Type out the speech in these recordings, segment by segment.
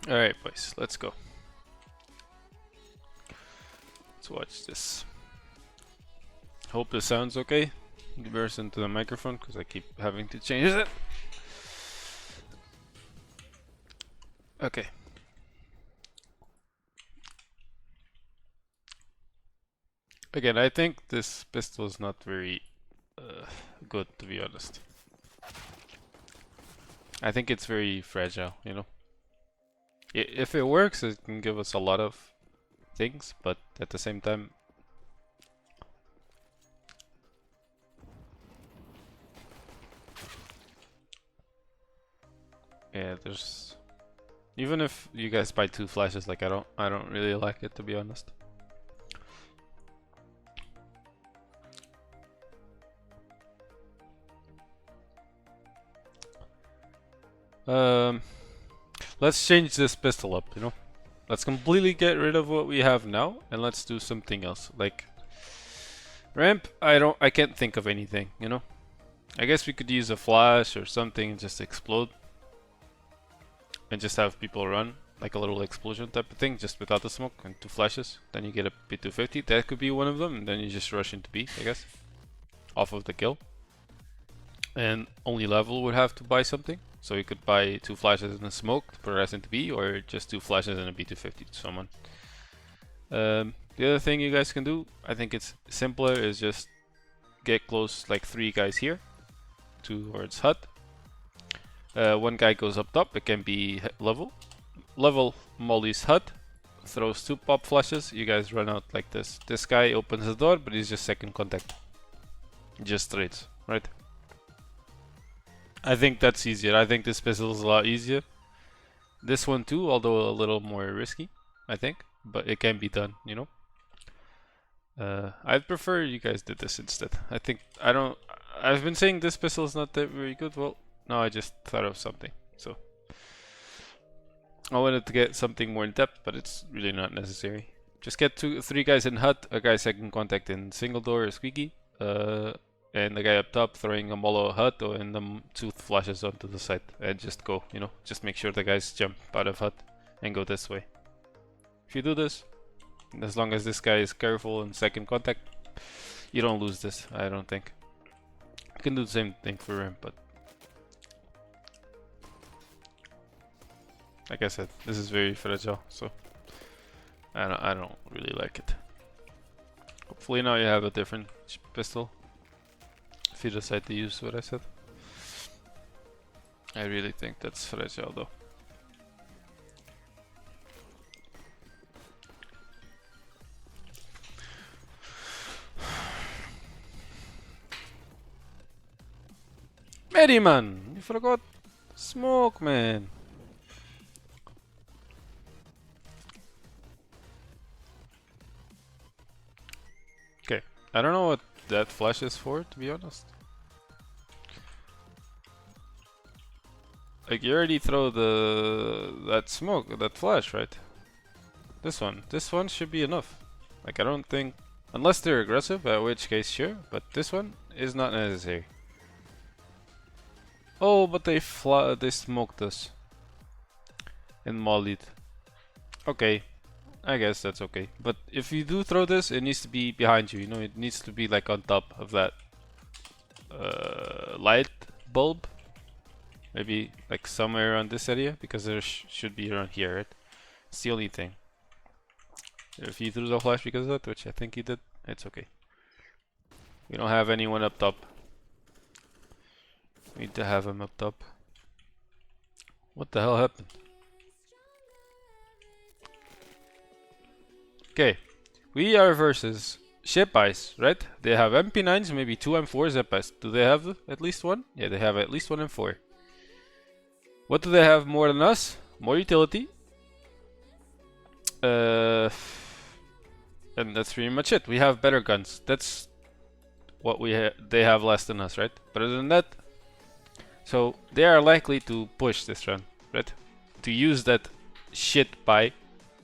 Alright, boys, let's go. Let's watch this. Hope this sounds okay. Reverse into the microphone because I keep having to change it. Okay. Again, I think this pistol is not very good, to be honest. I think it's very fragile, you know. If it works, it can give us a lot of things, but at the same time, yeah, there's even if you guys buy 2 flashes, like I don't really like it, to be honest. Let's change this pistol up, you know. Let's completely get rid of what we have now and let's do something else. Like ramp, I can't think of anything, you know. I guess we could use a flash or something and just explode. And just have people run, like a little explosion type of thing, just without the smoke and 2 flashes. Then you get a P250, that could be one of them, and then you just rush into B, I guess. Off of the kill. And only level would have to buy something. So you could buy 2 flashes and a smoke to progress into B, or just 2 flashes and a B250 to someone. The other thing you guys can do, I think it's simpler, is just get close, like 3 guys here towards hut. One guy goes up top, it can be level. Level Molly's hut, throws 2 pop flashes, you guys run out like this. This guy opens the door, but he's just second contact. Just trades, right? I think that's easier. I think this pistol is a lot easier. This one too, although a little more risky, I think. But it can be done, you know? I'd prefer you guys did this instead. I've been saying this pistol is not that very good. Well, no, I just thought of something. So I wanted to get something more in depth, but it's really not necessary. Just get 3 guys in hut, a guy second contact in single door or squeaky, and the guy up top throwing a mollo hut or and the 2 flashes onto the side, and just go, you know, just make sure the guys jump out of hut and go this way. If you do this, as long as this guy is careful in second contact, you don't lose this, I don't think. You can do the same thing for him, but like I said, this is very fragile, so I don't really like it. Hopefully now you have a different pistol. If you decide to use what I said. I really think that's fragile though. Mary man, you forgot smoke, man. Okay, I don't know what that flash is for, to be honest. Like you already throw that smoke, that flash, right? This one should be enough. Like I don't think, unless they're aggressive, at which case sure, but this one is not necessary. Oh, but they smoked us and mollied. Okay, I guess that's okay. But if you do throw this, it needs to be behind you. You know, it needs to be like on top of that light bulb. Maybe like somewhere around this area, because there should be around here, right? It's the only thing. If you threw the flash because of that, which I think you did, it's okay. We don't have anyone up top. We need to have him up top. What the hell happened? Okay, we are versus ship ice, right? They have MP9s, maybe 2 M4 zip ice. Do they have at least one? Yeah, they have at least 1 M4. What do they have more than us? More utility. And that's pretty much it. We have better guns. That's what they have less than us, right? But other than that, so they are likely to push this run, right? To use that shit buy,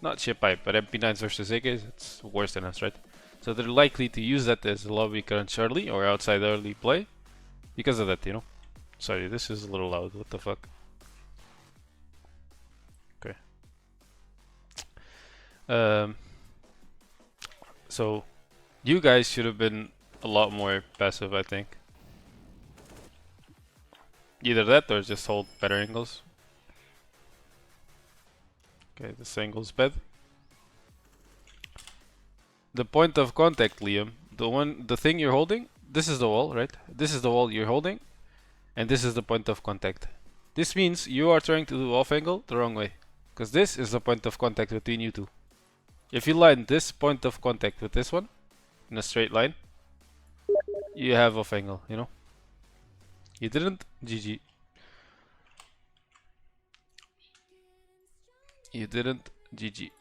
not shit buy, but MP9s versus AKs, it's worse than us, right? So they're likely to use that as a lobby crunch early or outside early play because of that, you know. Sorry, this is a little loud. What the fuck? Okay. Um, so you guys should have been a lot more passive, I think. Either that or just hold better angles. Okay, this angle's bad. The point of contact, Liam. The thing you're holding. This is the wall, right? This is the wall you're holding, and this is the point of contact. This means you are trying to do off angle the wrong way, because this is the point of contact between you two. If you line this point of contact with this one in a straight line, you have off angle. You know. You didn't. GG. You didn't. GG.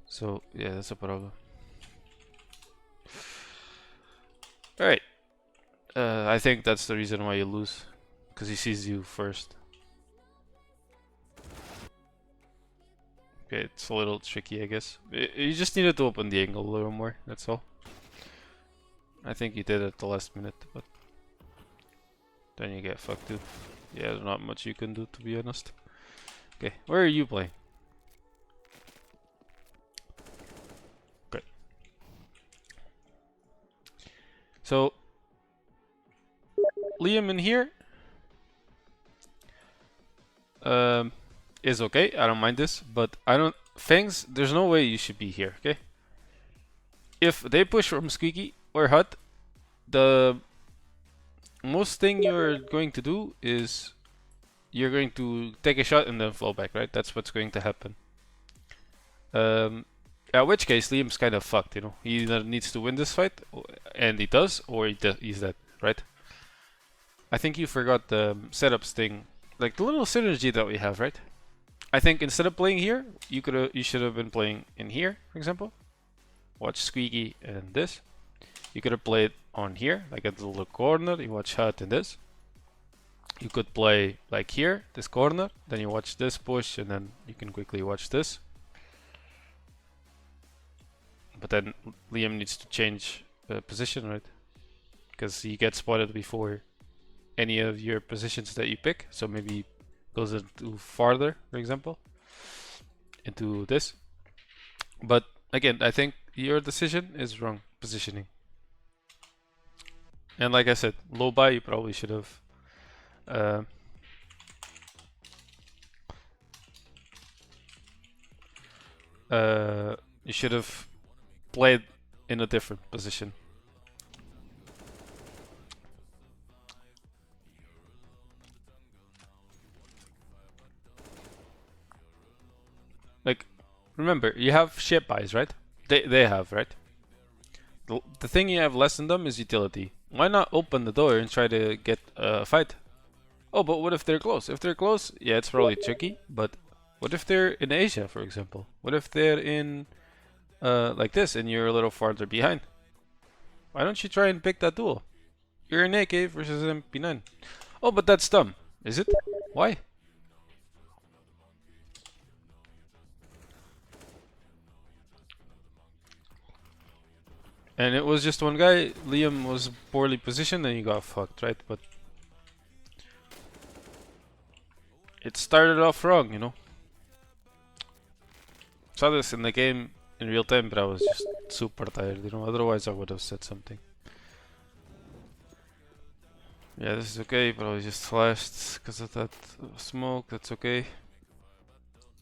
So yeah, that's a problem. Alright. I think that's the reason why you lose. Because he sees you first. Okay, it's a little tricky, I guess. You just needed to open the angle a little more, that's all. I think you did it at the last minute, but then you get fucked too. Yeah, there's not much you can do, to be honest. Okay, where are you playing? Okay. So, Liam in here is okay. I don't mind this, but I don't. Fangs, there's no way you should be here, okay? If they push from Squeaky or Hut, the most thing you're going to do is you're going to take a shot and then fall back, right? That's what's going to happen. At which case, Liam's kind of fucked, you know? He either needs to win this fight, and he does, or he's dead, right? I think you forgot the setups thing, like the little synergy that we have, right? I think instead of playing here, you should have been playing in here, for example. Watch Squeaky and this. You could have played on here, like at the little corner. You watch Hut and this. You could play like here, this corner. Then you watch this push, and then you can quickly watch this. But then Liam needs to change position, right? Because he gets spotted before any of your positions that you pick. So maybe he goes into farther, for example, into this. But again, I think your decision is wrong positioning. And like I said, low buy, you probably should have you should have played in a different position. Like, remember, you have ship buys, right? They have, right? The thing you have less than them is utility. Why not open the door and try to get a fight? Oh, but what if they're close? If they're close, yeah, it's probably tricky. But what if they're in Asia, for example? What if they're in like this and you're a little farther behind? Why don't you try and pick that duel? You're an AK versus an MP9. Oh, but that's dumb. Is it? Why? And it was just one guy. Liam was poorly positioned and he got fucked, right? But it started off wrong, you know. Saw this in the game in real time, but I was just super tired, you know. Otherwise, I would have said something. Yeah, this is okay, but I was just flashed because of that smoke. That's okay.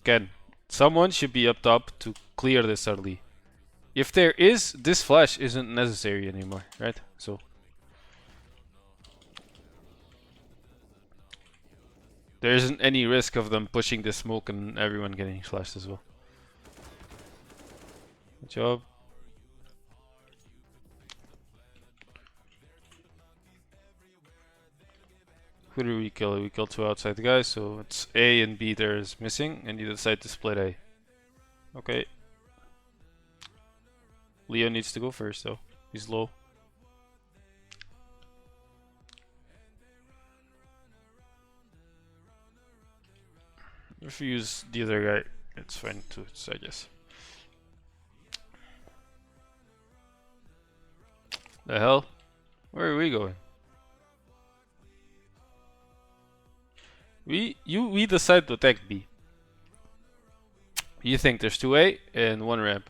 Again, someone should be up top to clear this early. If there is, this flash isn't necessary anymore, right? So there isn't any risk of them pushing the smoke and everyone getting flashed as well. Good job. Who do we kill? We kill two outside guys, so it's A and B there is missing, and you decide to split A. Okay. Leo needs to go first though. He's low. If you use the other guy, it's fine too, I guess. The hell? Where are we going? We decide to attack B. You think there's 2A and 1 ramp,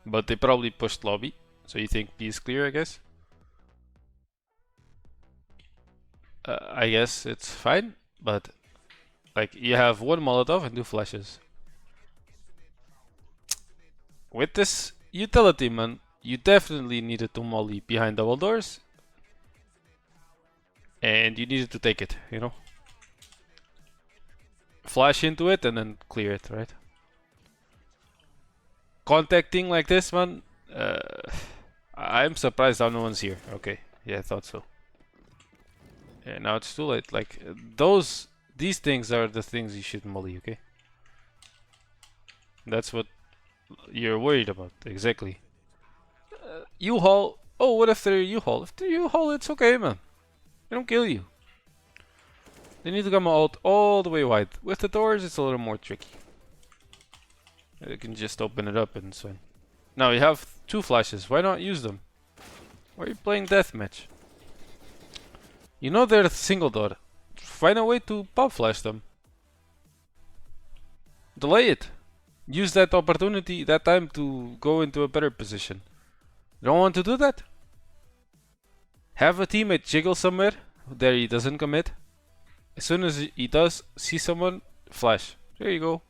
but they probably pushed lobby, so you think B is clear, I guess? I guess it's fine, but like you have 1 Molotov and 2 flashes. With this utility, man, you definitely needed to molly behind double doors, and you needed to take it, you know? Flash into it and then clear it, right? Contacting like this, man, I'm surprised how no one's here. Okay, yeah, I thought so. Yeah, now it's too late. Like, these things are the things you should molly, okay? That's what you're worried about, exactly. U-Haul, oh, what if they're U-Haul? If they're U-Haul, it's okay, man. They don't kill you. They need to come out all the way wide. With the doors, it's a little more tricky. You can just open it up and so on. Now you have 2 flashes. Why not use them? Why are you playing deathmatch? You know they're single door. Find a way to pop flash them. Delay it. Use that opportunity, that time to go into a better position. You don't want to do that? Have a teammate jiggle somewhere there he doesn't commit. As soon as he does see someone, flash. There you go.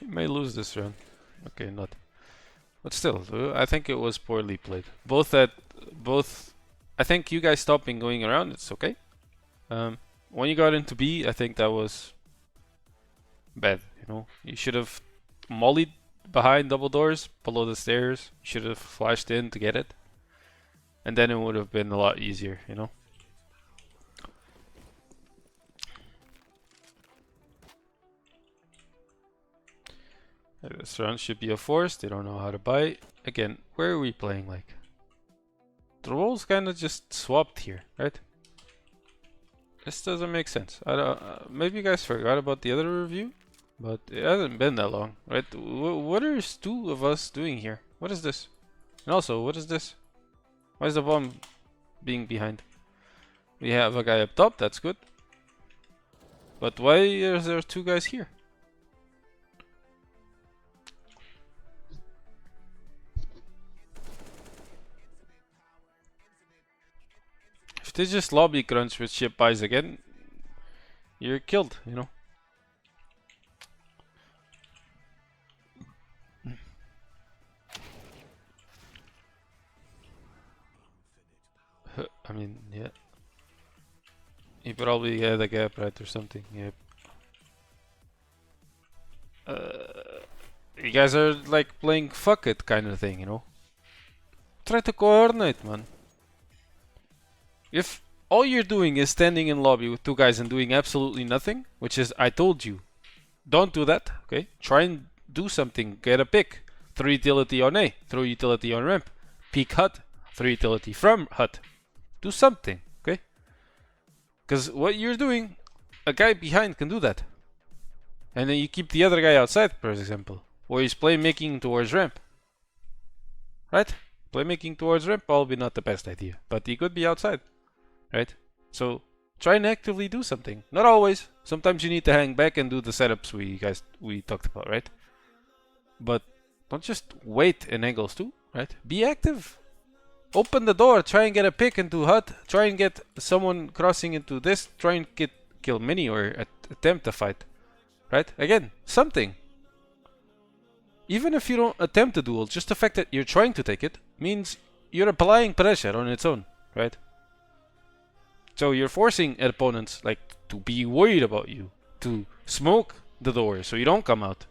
He may lose this round. Okay, not. But still, I think it was poorly played. Both. I think you guys stopping going around. It's okay. When you got into B, I think that was bad. You know, you should have mollied behind double doors below the stairs. You should have flashed in to get it, and then it would have been a lot easier. You know. This round should be a force. They don't know how to buy. Again, where are we playing like? The roles kind of just swapped here, right? This doesn't make sense. I don't, maybe you guys forgot about the other review, but it hasn't been that long, right? What are 2 of us doing here? What is this? And also, what is this? Why is the bomb being behind? We have a guy up top, that's good. But why is there 2 guys here? If they just lobby crunch with ship buys again, you're killed, you know? I mean, yeah. He probably had a gap right or something, yep. You guys are like playing fuck it kind of thing, you know? Try to coordinate, man. If all you're doing is standing in lobby with 2 guys and doing absolutely nothing, which is, I told you, don't do that, okay? Try and do something, get a pick. Throw utility on A, throw utility on ramp. Peek hut, throw utility from hut. Do something, okay? Because what you're doing, a guy behind can do that. And then you keep the other guy outside, for example. Or he's playmaking towards ramp. Right? Playmaking towards ramp probably not the best idea. But he could be outside. Right? So try and actively do something. Not always. Sometimes you need to hang back and do the setups we talked about, right? But don't just wait in angles too, right? Be active. Open the door. Try and get a pick into hut. Try and get someone crossing into this. Try and kill mini or attempt a fight. Right? Again, something. Even if you don't attempt a duel, just the fact that you're trying to take it means you're applying pressure on its own, right? So you're forcing opponents like to be worried about you, to smoke the door so you don't come out,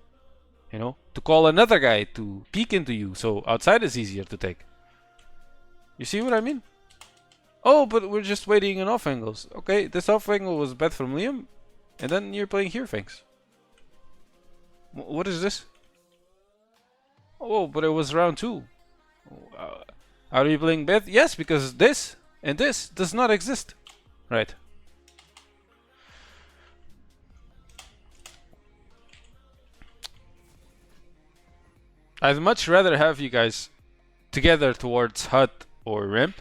you know, to call another guy to peek into you so outside is easier to take. You see what I mean? Oh, but we're just waiting in off angles. Okay, this off angle was bad from Liam, and then you're playing here, thanks. What is this? Oh, but it was round 2. Are you playing bad? Yes, because this and this does not exist. Right. I'd much rather have you guys together towards hut or ramp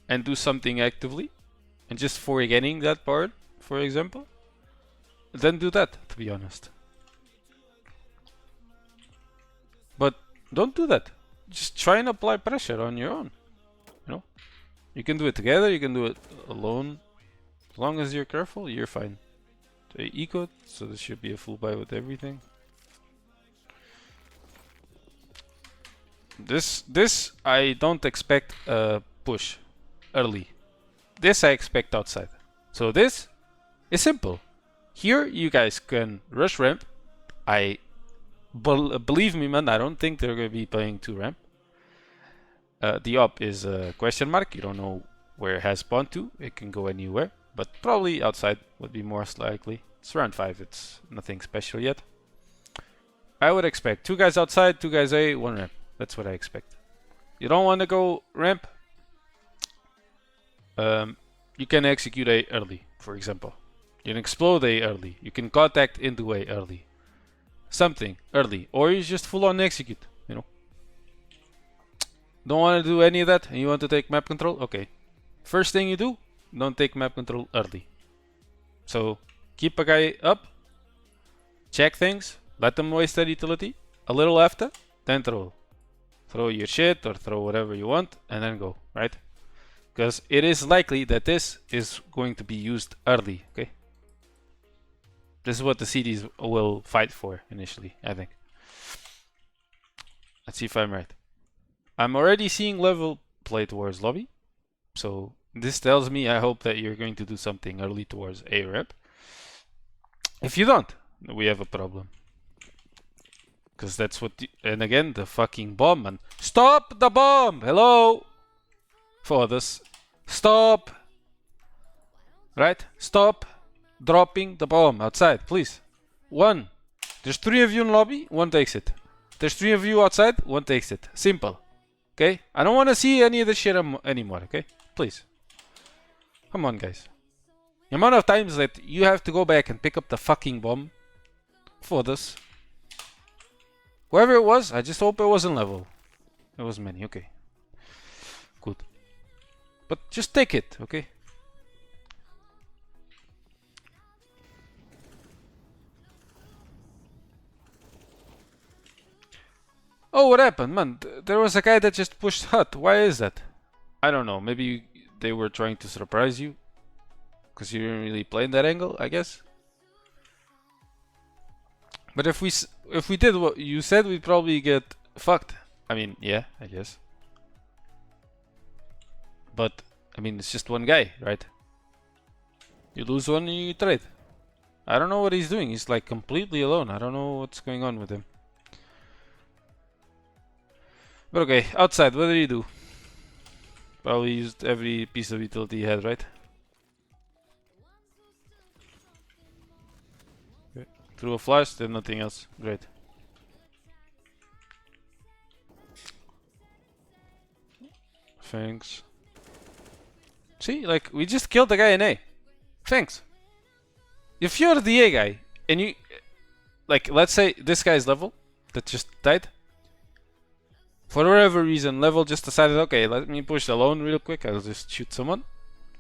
and do something actively and just forgetting that part, for example, then do that, to be honest. But don't do that. Just try and apply pressure on your own. You know? You can do it together, you can do it alone. As long as you're careful, you're fine. They eco, so this should be a full buy with everything. This I don't expect a push early. This I expect outside. So this is simple. Here you guys can rush ramp. Believe me, man, I don't think they're gonna be playing 2 ramp. The op is a question mark. You don't know where it has spawned to. It can go anywhere, but probably outside would be most likely. It's round 5. It's nothing special yet. I would expect 2 guys outside, 2 guys A, 1 ramp. That's what I expect. You don't want to go ramp. You can execute A early, for example. You can explode A early. You can contact into A early. Something early. Or you just full on execute, you know. Don't want to do any of that and you want to take map control? Okay. First thing you do, don't take map control early. So keep a guy up. Check things. Let them waste their utility. A little after, then throw. Throw your shit or throw whatever you want and then go, right? Because it is likely that this is going to be used early, okay? This is what the CDs will fight for initially, I think. Let's see if I'm right. I'm already seeing level play towards lobby. So this tells me I hope that you're going to do something early towards A rep. If you don't, we have a problem. Because that's what... and again, the fucking bomb, man. Stop the bomb! Hello? For this. Stop! Right? Stop dropping the bomb outside, please. 1. There's 3 of you in lobby, 1 takes it. There's 3 of you outside, 1 takes it. Simple. Okay? I don't want to see any of this shit anymore, okay? Please. Come on, guys. The amount of times that you have to go back and pick up the fucking bomb for this. Whoever it was, I just hope it wasn't level. It was many, okay. Good. But just take it, okay? Oh, what happened? Man, there was a guy that just pushed hut. Why is that? I don't know. Maybe they were trying to surprise you. Because you didn't really play in that angle, I guess. But if we did what you said, we'd probably get fucked. I mean, yeah, I guess. But, I mean, it's just one guy, right? You lose one and you trade. I don't know what he's doing. He's like completely alone. I don't know what's going on with him. But okay, outside, what did he do? Probably used every piece of utility he had, right? Okay. Threw a flash, did nothing else. Great. Thanks. See, like, we just killed the guy in A. Thanks. If you're the A guy, and you... like, let's say this guy's level, that just died. For whatever reason, level just decided, okay, let me push alone real quick, I'll just shoot someone.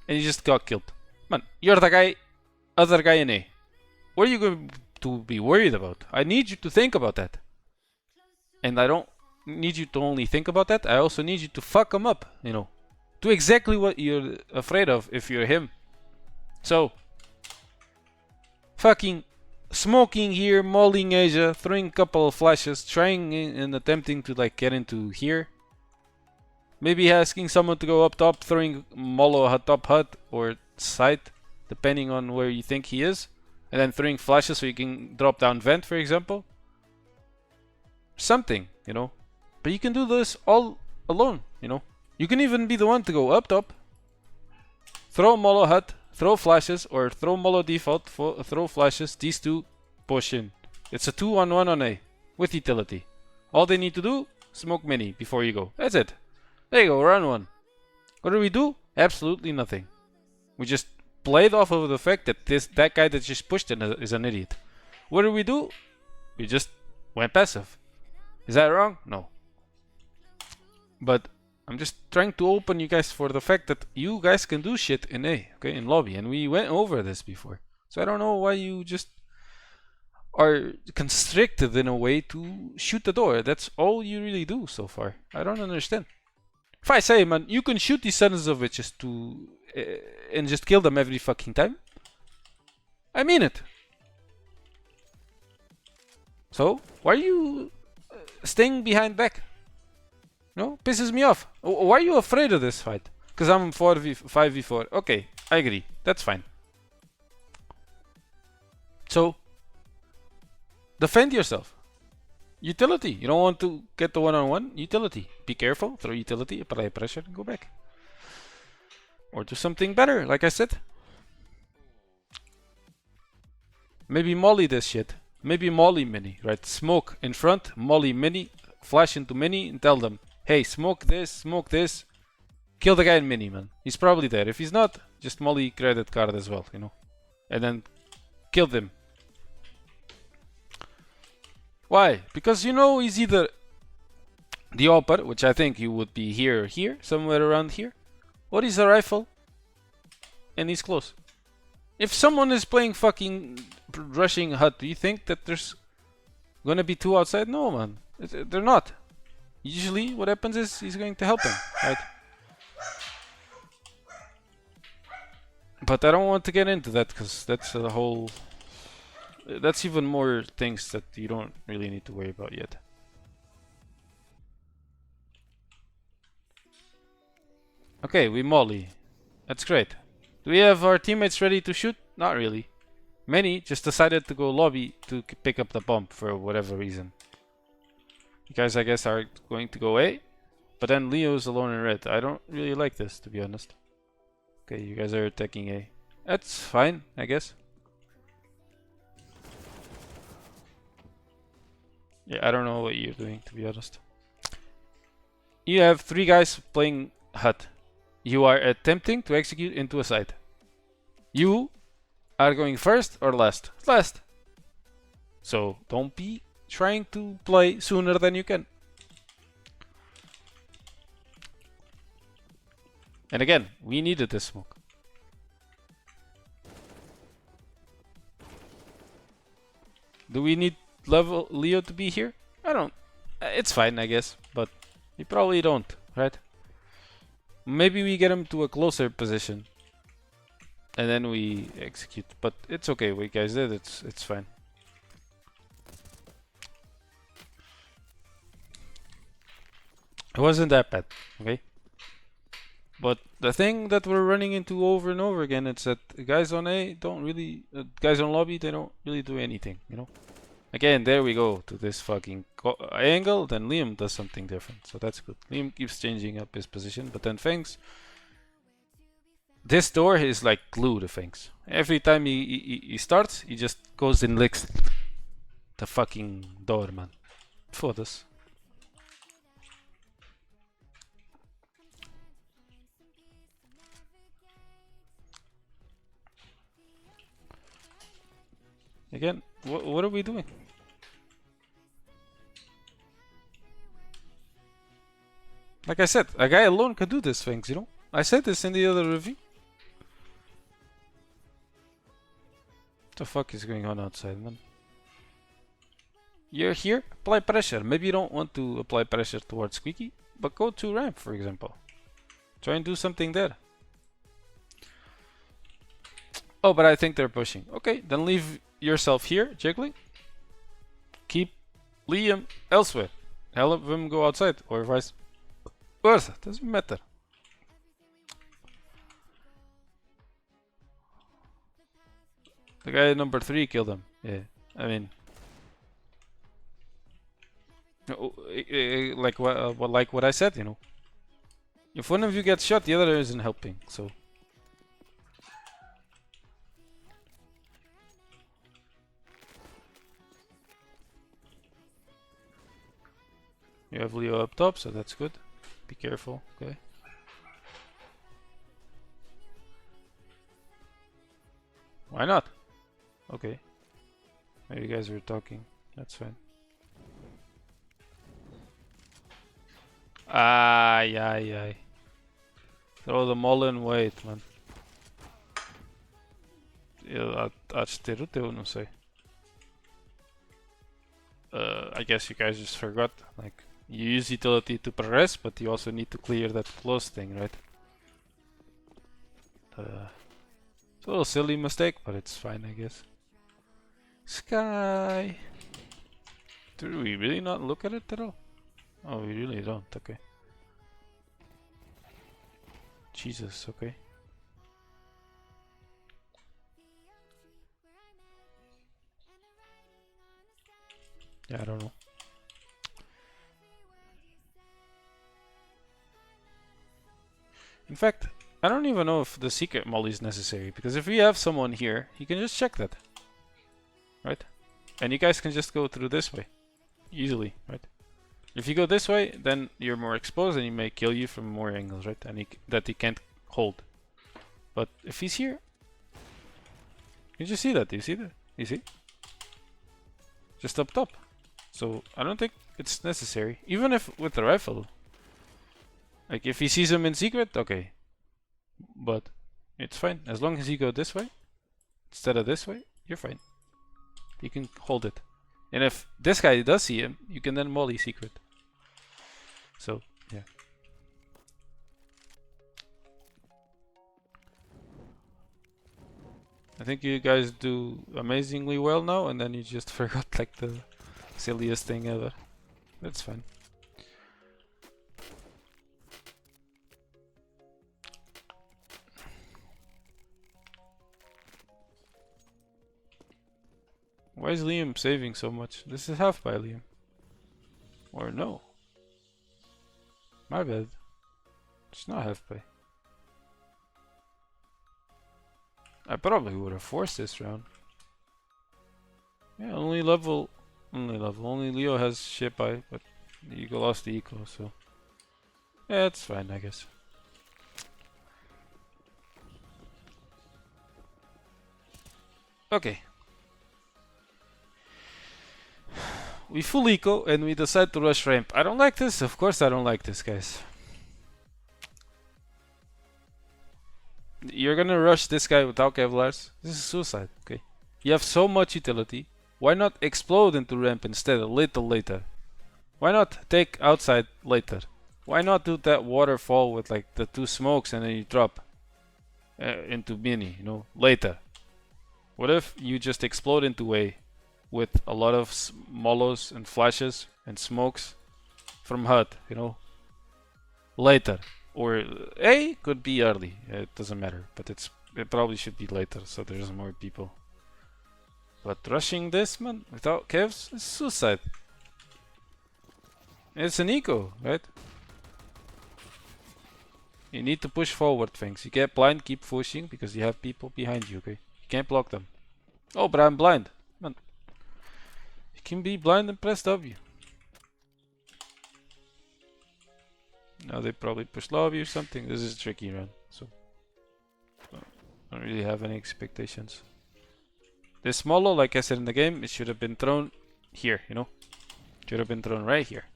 And you just got killed. Man, you're the guy, other guy in A. What are you going to be worried about? I need you to think about that. And I don't need you to only think about that, I also need you to fuck him up, you know. Do exactly what you're afraid of if you're him. So, fucking smoking here, mauling Asia, throwing a couple of flashes, trying and attempting to like get into here. Maybe asking someone to go up top, throwing Molo top hut or side, depending on where you think he is. And then throwing flashes so you can drop down vent, for example. Something, you know. But you can do this all alone, you know. You can even be the one to go up top, throw Molo hut, throw flashes, or throw Molo default, throw flashes, these two push in. It's a 2-on-1 on A, with utility. All they need to do, smoke mini before you go. That's it. There you go, round 1. What do we do? Absolutely nothing. We just played off of the fact that that guy that just pushed in is an idiot. What do? We just went passive. Is that wrong? No. But I'm just trying to open you guys for the fact that you guys can do shit in A, okay, in lobby, and we went over this before. So I don't know why you just are constricted in a way to shoot the door. That's all you really do so far. I don't understand. If I say, man, you can shoot these sons of bitches to and just kill them every fucking time, I mean it. So why are you staying behind back? No, pisses me off. Why are you afraid of this fight? Because I'm 5v4. Okay, I agree. That's fine. So defend yourself. Utility. You don't want to get the one-on-one. Utility. Be careful. Throw utility. Apply pressure and go back. Or do something better, like I said. Maybe molly this shit. Maybe molly mini, right? Smoke in front, molly mini, flash into mini and tell them, hey, smoke this, kill the guy in mini, man. He's probably there. If he's not, just molly credit card as well, you know? And then kill them. Why? Because you know he's either the AWPer, which I think you would be here or here, somewhere around here, or he's a rifle and he's close. If someone is playing fucking rushing hut, do you think that there's gonna be two outside? No, man. They're not. Usually what happens is he's going to help him, right? But I don't want to get into that because that's a whole... That's even more things that you don't really need to worry about yet. Okay, we molly. That's great. Do we have our teammates ready to shoot? Not really. Many just decided to go lobby to pick up the bomb for whatever reason. You guys, I guess, are going to go A. But then Leo's alone in red. I don't really like this, to be honest. Okay, you guys are attacking A. That's fine, I guess. Yeah, I don't know what you're doing, to be honest. You have 3 guys playing hut. You are attempting to execute into a site. You are going first or last? Last. So don't be trying to play sooner than you can. And again, we needed this smoke. Do we need level Leo to be here? I don't. It's fine, I guess, but we probably don't, right? Maybe we get him to a closer position and then we execute, but it's okay. What you guys did, it's fine. It wasn't that bad, okay? But the thing that we're running into over and over again, it's that guys on A don't really, guys on lobby, they don't really do anything, you know? Again, there we go to this fucking angle, then Liam does something different, so that's good. Liam keeps changing up his position, but then Fangs, this door is like glue to Fangs. Every time he starts, he just goes and licks the fucking door, man. Foda-se. Again, what are we doing? Like I said, a guy alone can do these things, you know? I said this in the other review. What the fuck is going on outside, man? You're here, apply pressure. Maybe you don't want to apply pressure towards Squeaky, but go to ramp, for example. Try and do something there. Oh, but I think they're pushing. Okay, then leave yourself here, Jiggly. Keep Liam elsewhere. Help him go outside, or vice versa. Doesn't matter. The guy number 3 killed him. Yeah, I mean, like what I said, you know. If one of you gets shot, the other isn't helping. So. You have Leo up top, so that's good. Be careful, okay? Why not? Okay. You guys are talking. That's fine. Ai. Throw them all in, wait, man. Há de ter o teu, não sei. I guess you guys just forgot. Like, you use utility to progress, but you also need to clear that close thing, right? It's a little silly mistake, but it's fine, I guess. Sky. Do we really not look at it at all? Oh, we really don't. Okay. Jesus. Okay. Yeah, I don't know. In fact, I don't even know if the secret molly is necessary, because if we have someone here, he can just check that. Right? And you guys can just go through this way. Easily, right? If you go this way, then you're more exposed and he may kill you from more angles, right? And that he can't hold. But if he's here, you just see that. Do you see that? You see? Just up top. So I don't think it's necessary. Even if with the rifle. Like if he sees him in secret, okay. But it's fine. As long as you go this way, instead of this way, you're fine. You can hold it. And if this guy does see him, you can then molly secret. So, yeah. I think you guys do amazingly well now, and then you just forgot like the silliest thing ever. That's fine. Why is Liam saving so much? This is half by Liam. Or no. My bad. It's not half by. I probably would have forced this round. Yeah, only Leo has shit by, but the Eagle lost the eco, so. Yeah, it's fine, I guess. Okay. We full eco and we decide to rush ramp. I don't like this. Of course I don't like this, guys. You're gonna rush this guy without Kevlars? This is suicide, okay? You have so much utility. Why not explode into ramp instead a little later? Why not take outside later? Why not do that waterfall with like the 2 smokes and then you drop into mini, you know, later? What if you just explode into A with a lot of molos and flashes and smokes from HUD, you know, later? Or A could be early, it doesn't matter, but it probably should be later so there's more people. But rushing this, man, without Kevs is suicide. It's an eco, right? You need to push forward things. You get blind, keep pushing because you have people behind you, okay? You can't block them. Oh, but I'm blind. Man. You can be blind and press W. Now they probably push lobby or something. This is a tricky run, so I don't really have any expectations. This molo, like I said in the game, it should have been thrown here, you know? Should have been thrown right here.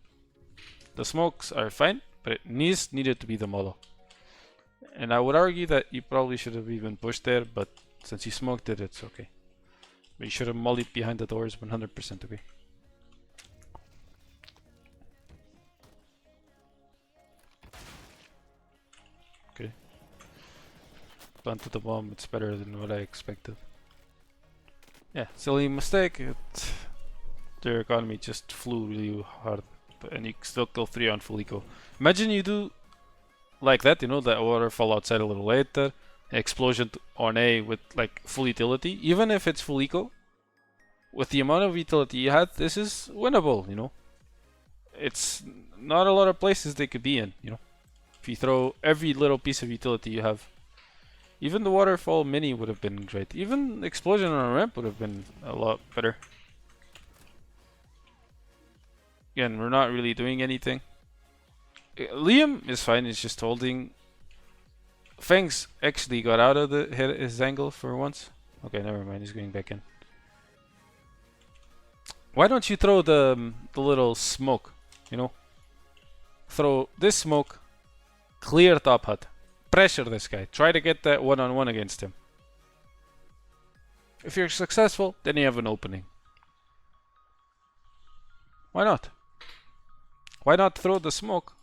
The smokes are fine, but it needed to be the molo. And I would argue that you probably should have even pushed there, but since you smoked it, it's okay. But you should have mollied behind the doors 100%, okay? Okay. Planted the bomb, it's better than what I expected. Yeah, silly mistake. Their economy just flew really hard, and you still kill 3 on full eco. Imagine you do like that, you know, that waterfall outside a little later, explosion on A with like full utility. Even if it's full eco, with the amount of utility you had, this is winnable, you know. It's not a lot of places they could be in, you know. If you throw every little piece of utility you have. Even the waterfall mini would have been great. Even explosion on a ramp would have been a lot better. Again, we're not really doing anything. Liam is fine, he's just holding. Fangs actually got out of his angle for once. Okay, never mind, he's going back in. Why don't you throw the little smoke, you know? Throw this smoke, clear top hut. Pressure this guy. Try to get that one-on-one against him. If you're successful, then you have an opening. Why not? Why not throw the smoke?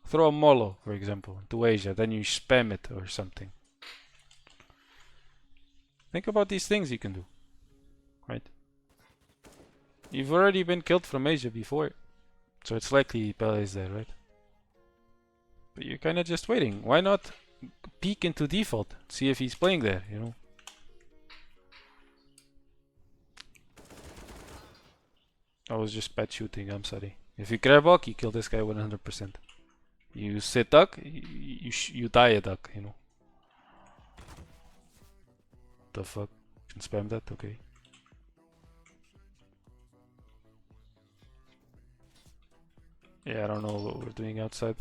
Throw a molo, for example, into Asia, then you spam it or something. Think about these things you can do, right? You've already been killed from Asia before, so it's likely Pele is there, right? But you're kind of just waiting. Why not peek into default, see if he's playing there, you know? I was just bad shooting, I'm sorry. If you grab bulk, you kill this guy 100%. You sit duck, you die a duck, you know. The fuck? Can spam that? Okay. Yeah, I don't know what we're doing outside.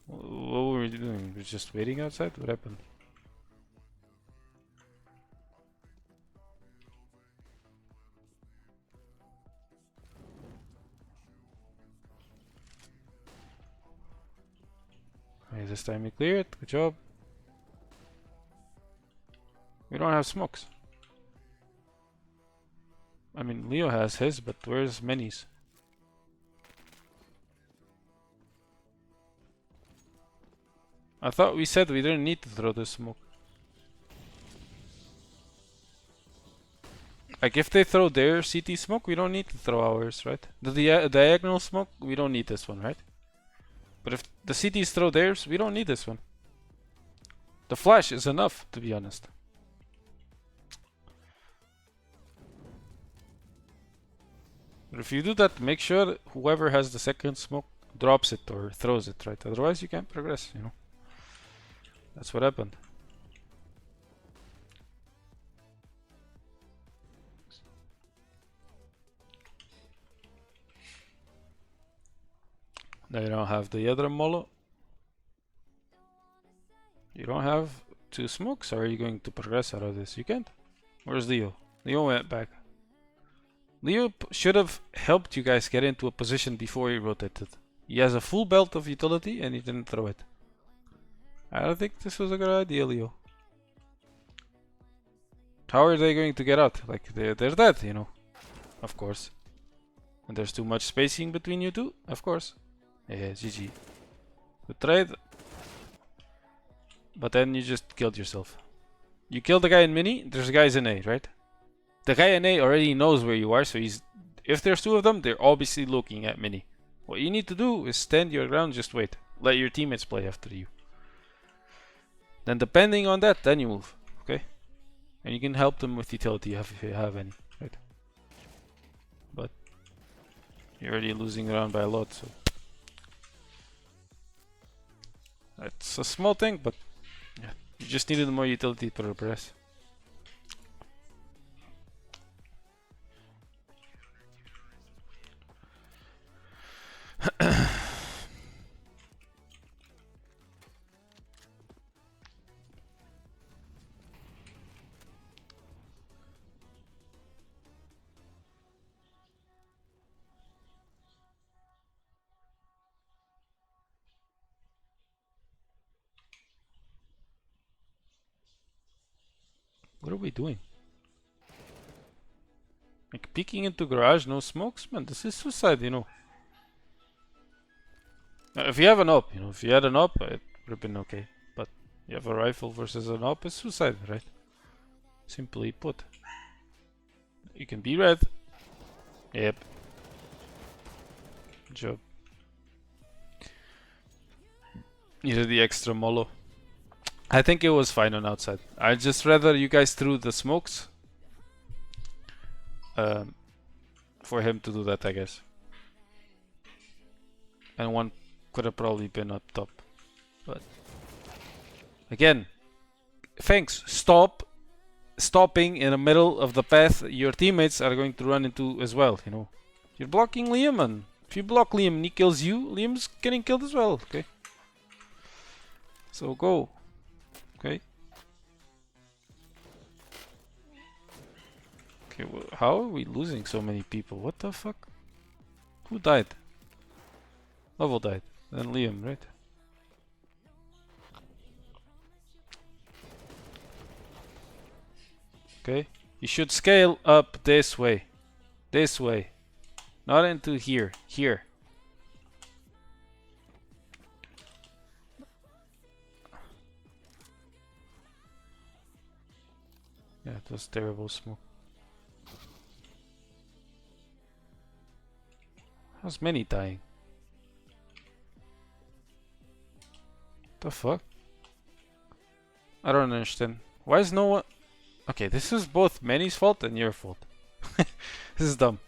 What were we doing? We're just waiting outside? What happened? Okay, this time we clear it. Good job. We don't have smokes. I mean, Leo has his, but where's Minnie's? I thought we said we didn't need to throw the smoke. Like, if they throw their CT smoke, we don't need to throw ours, right? The diagonal smoke, we don't need this one, right? But if the CTs throw theirs, we don't need this one. The flash is enough, to be honest. But if you do that, make sure whoever has the second smoke drops it or throws it, right? Otherwise, you can't progress, you know? That's what happened. Now you don't have the other molo. You don't have two smokes. Or are you going to progress out of this? You can't. Where's Leo? Leo went back. Leo should have helped you guys get into a position before he rotated. He has a full belt of utility and he didn't throw it. I don't think this was a good idea, Leo. How are they going to get out? Like, they're dead, you know. Of course. And there's too much spacing between you two? Of course. Yeah, GG. Good trade. But then you just killed yourself. You killed the guy in mini, there's guys in A, right? The guy in A already knows where you are, so he's... If there's two of them, they're obviously looking at mini. What you need to do is stand your ground, just wait. Let your teammates play after you. Then depending on that, then you move, okay? And you can help them with utility if you have any, right? But you're already losing ground by a lot, so... It's a small thing, but yeah, you just needed more utility to progress. What are we doing? Like, peeking into garage, no smokes? Man, this is suicide, you know. If you have an op, you know, if you had an op, it would have been okay. But you have a rifle versus an op, it's suicide, right? Simply put. You can be red. Yep. Good job. You did the extra molo. I think it was fine on outside. I'd just rather you guys threw the smokes. For him to do that, I guess. And one could have probably been up top. But again, thanks. Stopping in the middle of the path your teammates are going to run into as well, you know. You're blocking Liam, and if you block Liam and he kills you, Liam's getting killed as well, okay? So go. Okay. Okay, well, how are we losing so many people? What the fuck? Who died? Level died. Then Liam, right? Okay. You should scale up this way. This way. Not into here. Here. Yeah, it was terrible smoke. How's many dying? The fuck? I don't understand. Why is no one... Okay, this is both Manny's fault and your fault. This is dumb.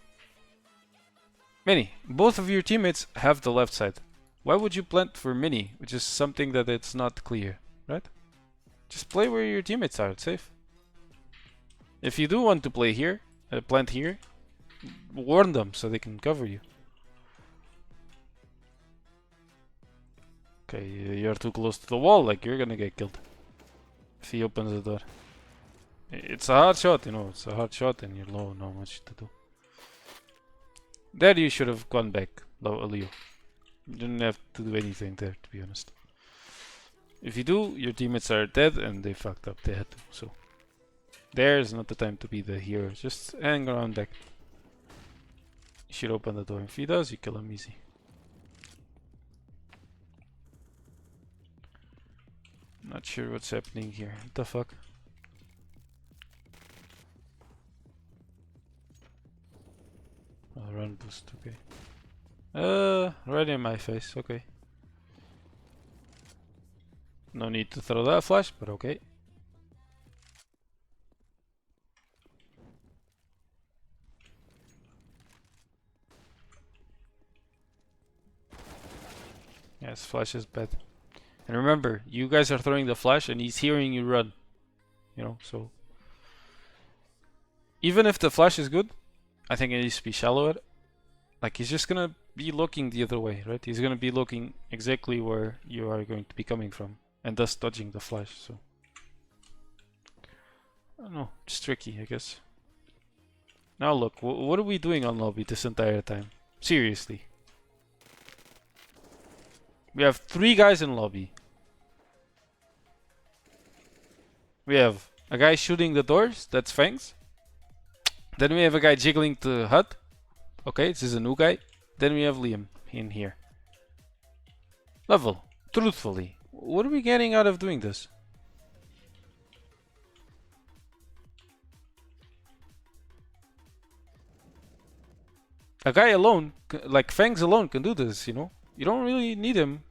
Manny, both of your teammates have the left side. Why would you plant for Minnie, which is something that it's not clear, right? Just play where your teammates are, it's safe. If you do want to play here, plant here, warn them so they can cover you. Okay, you're too close to the wall, like you're gonna get killed. If he opens the door. It's a hard shot, you know, it's a hard shot and you're low, not much to do. There you should have gone back, Leo. You didn't have to do anything there, to be honest. If you do, your teammates are dead and they fucked up, they had to, so. There's not the time to be the hero, just hang around back. You should open the door. If he does, you kill him easy. Not sure what's happening here. What the fuck? Oh, run boost, okay. Right in my face, okay. No need to throw that flash, but okay. Yes, flash is bad. And remember, you guys are throwing the flash and he's hearing you run. You know, so... Even if the flash is good, I think it needs to be shallower. Like, he's just gonna be looking the other way, right? He's gonna be looking exactly where you are going to be coming from. And thus dodging the flash, so... I don't know, it's tricky, I guess. Now look, what are we doing on lobby this entire time? Seriously. We have 3 guys in lobby. We have a guy shooting the doors, that's Fangs. Then we have a guy jiggling the hut. Okay, this is a new guy. Then we have Liam in here. Level, truthfully, what are we getting out of doing this? A guy alone, like Fangs alone, can do this, you know? You don't really need him.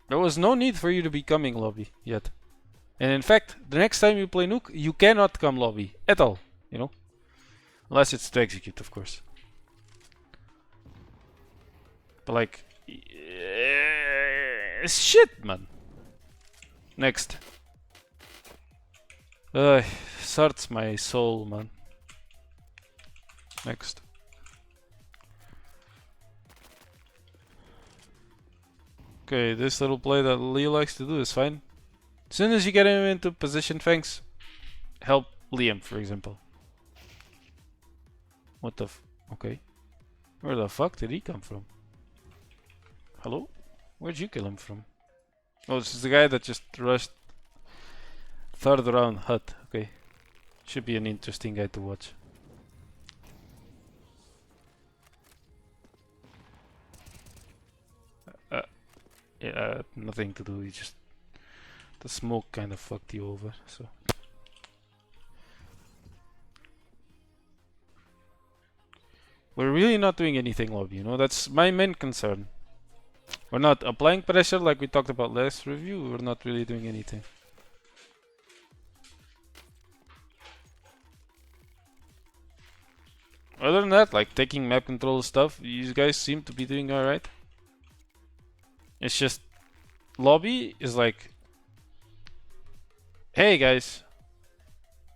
There was no need for you to be coming lobby yet. And in fact, the next time you play nuke, you cannot come lobby at all, you know? Unless it's to execute, of course. But like... shit, man. Next. Hurts my soul, man. Next. Okay, this little play that Leo likes to do is fine. As soon as you get him into position, Fangs, help Liam, for example. What the okay. Where the fuck did he come from? Hello? Where'd you kill him from? Oh, this is the guy that just rushed 3rd round hut. Okay. Should be an interesting guy to watch. Yeah, nothing to do, you just... The smoke kind of fucked you over, so... We're really not doing anything lobby, you know, that's my main concern. We're not applying pressure like we talked about last review, we're not really doing anything. Other than that, like taking map control stuff, you guys seem to be doing alright. It's just, lobby is like, hey guys,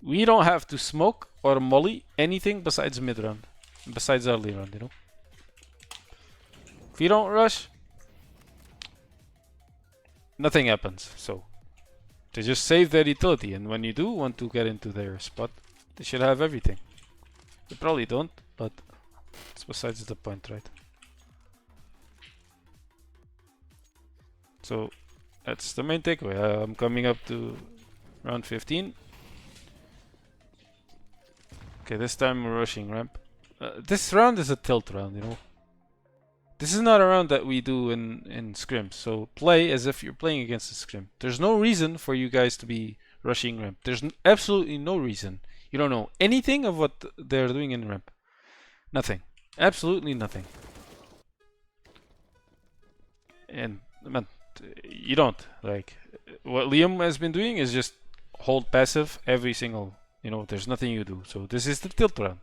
we don't have to smoke or molly anything besides mid round, besides early round, you know. If you don't rush, nothing happens. So they just save their utility, and when you do want to get into their spot, they should have everything. They probably don't, but it's besides the point, right? So that's the main takeaway. I'm coming up to round 15. Okay, this time we're rushing ramp. This round is a tilt round, you know. This is not a round that we do in scrims, so play as if you're playing against a scrim. There's no reason for you guys to be rushing ramp. There's absolutely no reason. You don't know anything of what they're doing in ramp. Nothing. Absolutely nothing. And man, you don't. Like, what Liam has been doing is just hold passive every single, you know, there's nothing you do. So this is the tilt round.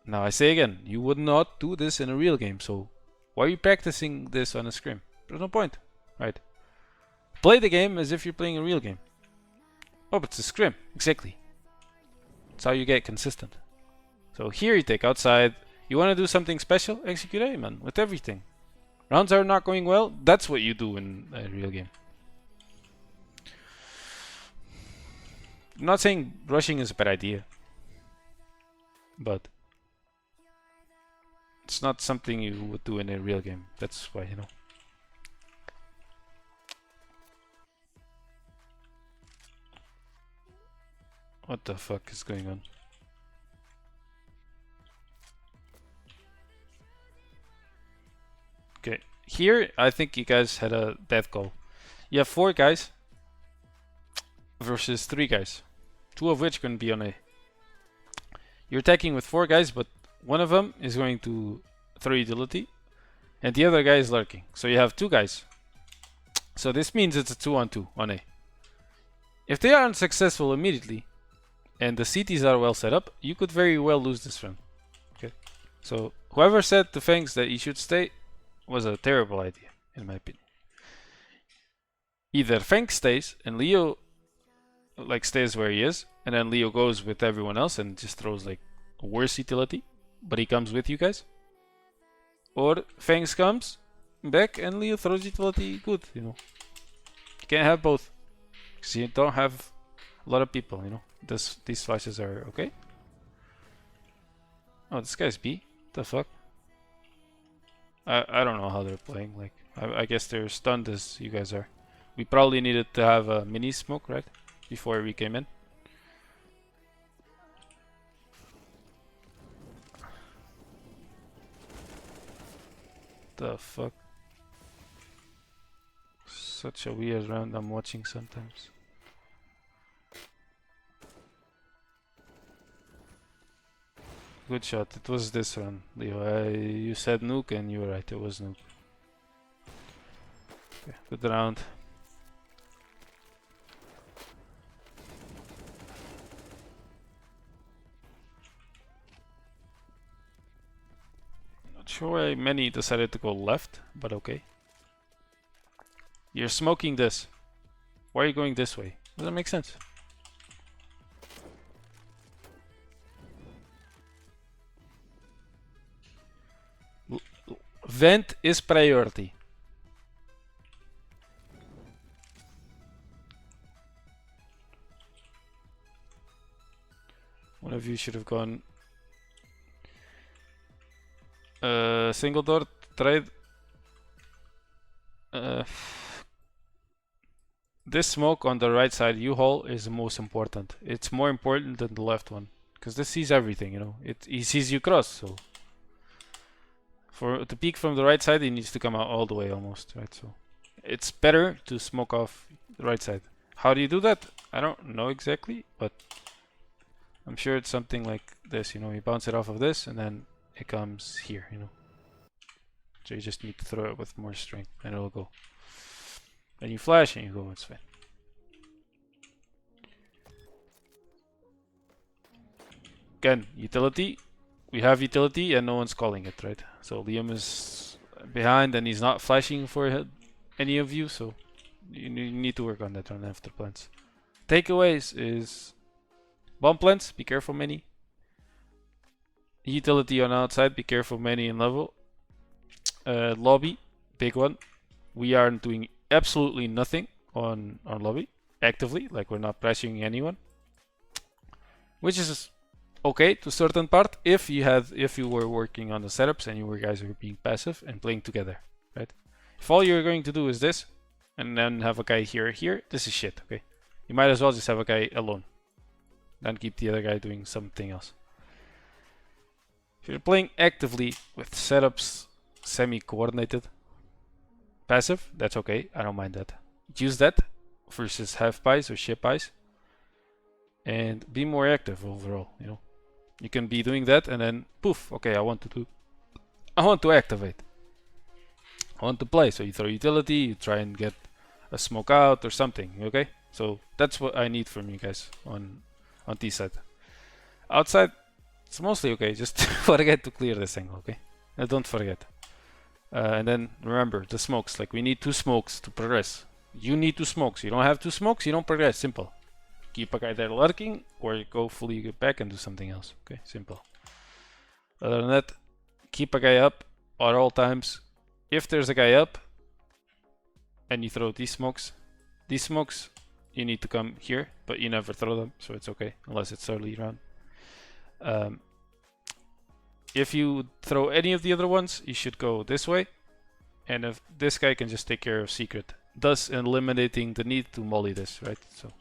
Now I say again, you would not do this in a real game, so why are you practicing this on a scrim? There's no point, right? Play the game as if you're playing a real game. Oh, but it's a scrim, exactly. That's how you get consistent. So here you take outside, you want to do something special, execute A, man, with everything. Rounds are not going well, that's what you do in a real game. I'm not saying rushing is a bad idea, but it's not something you would do in a real game. That's why, you know. What the fuck is going on? Okay, here I think you guys had a bad call. You have 4 guys versus 3 guys, 2 of which can be on A. You're attacking with 4 guys, but one of them is going to throw utility, and the other guy is lurking. So you have 2 guys. So this means it's a 2-on-2 on A. If they are unsuccessful immediately, and the CTs are well set up, you could very well lose this round. Okay. So whoever said to Fangs that he should stay was a terrible idea, in my opinion. Either Fangs stays and Leo like stays where he is, and then Leo goes with everyone else and just throws like a worse utility, but he comes with you guys. Or Fangs comes back and Leo throws utility good, you know. You can't have both. Because you don't have a lot of people, you know. These flashes are okay. Oh, this guy's B. What the fuck? I don't know how they're playing. Like, I guess they're stunned as you guys are. We probably needed to have a mini smoke, right? Before we came in. The fuck? Such a weird round I'm watching sometimes. Good shot. It was this one, Leo. You said nuke and you were right. It was nuke. Okay, good round. Not sure why many decided to go left, but okay. You're smoking this. Why are you going this way? Doesn't make sense. Vent is priority. One of you should have gone single door trade. This smoke on the right side U-Haul is the most important. It's more important than the left one, because this sees everything, you know. He sees you cross, so for to peek from the right side, he needs to come out all the way almost, right? So it's better to smoke off the right side. How do you do that? I don't know exactly, but I'm sure it's something like this, you know. You bounce it off of this, and then it comes here, you know. So you just need to throw it with more strength, and it'll go. Then you flash, and you go. It's fine. Again, utility. We have utility, and no one's calling it, right? So Liam is behind, and he's not flashing for any of you, so you need to work on that on after plants. Takeaways is bomb plants, be careful many. Utility on outside, be careful many in level. Lobby, big one. We aren't doing absolutely nothing on lobby actively, like we're not pressuring anyone, which is okay to a certain part if you were working on the setups and you guys were being passive and playing together, right? If all you're going to do is this and then have a guy here, this is shit, okay? You might as well just have a guy alone, then keep the other guy doing something else. If you're playing actively with setups semi-coordinated, passive, that's okay. I don't mind that. Use that versus half buys or ship buys, and be more active overall. You know, you can be doing that, and then poof. Okay, I want to activate. I want to play. So you throw utility. You try and get a smoke out or something. Okay. So that's what I need from you guys on T side. Outside, it's mostly okay. Just forget to clear this angle. Okay. Don't forget. And then remember the smokes. Like we need 2 smokes to progress. You need 2 smokes. You don't have 2 smokes, you don't progress. Simple. Keep a guy there lurking, or you go fully get back and do something else. Okay, simple. Other than that, keep a guy up at all times. If there's a guy up and you throw these smokes, you need to come here, but you never throw them, so it's okay unless it's early round. If you throw any of the other ones, you should go this way, and if this guy can just take care of secret, thus eliminating the need to molly this, right? So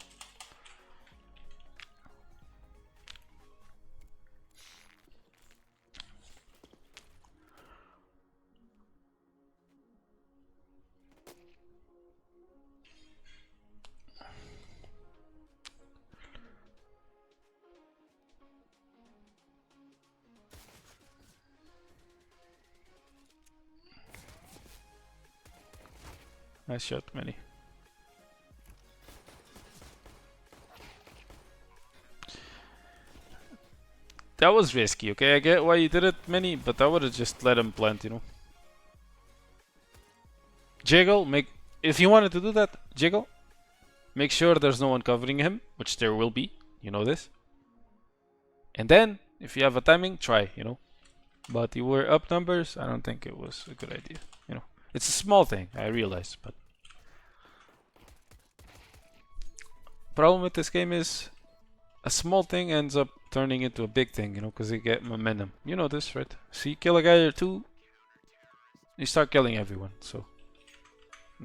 nice shot, Manny. That was risky, okay? I get why you did it, Manny, but I would have just let him plant, you know. Jiggle, if you wanted to do that, jiggle. Make sure there's no one covering him, which there will be, you know this. And then, if you have a timing, try, you know. But you were up numbers, I don't think it was a good idea, you know. It's a small thing, I realize, but problem with this game is a small thing ends up turning into a big thing, you know, because you get momentum. You know this, right? So you kill a guy or 2, you start killing everyone. So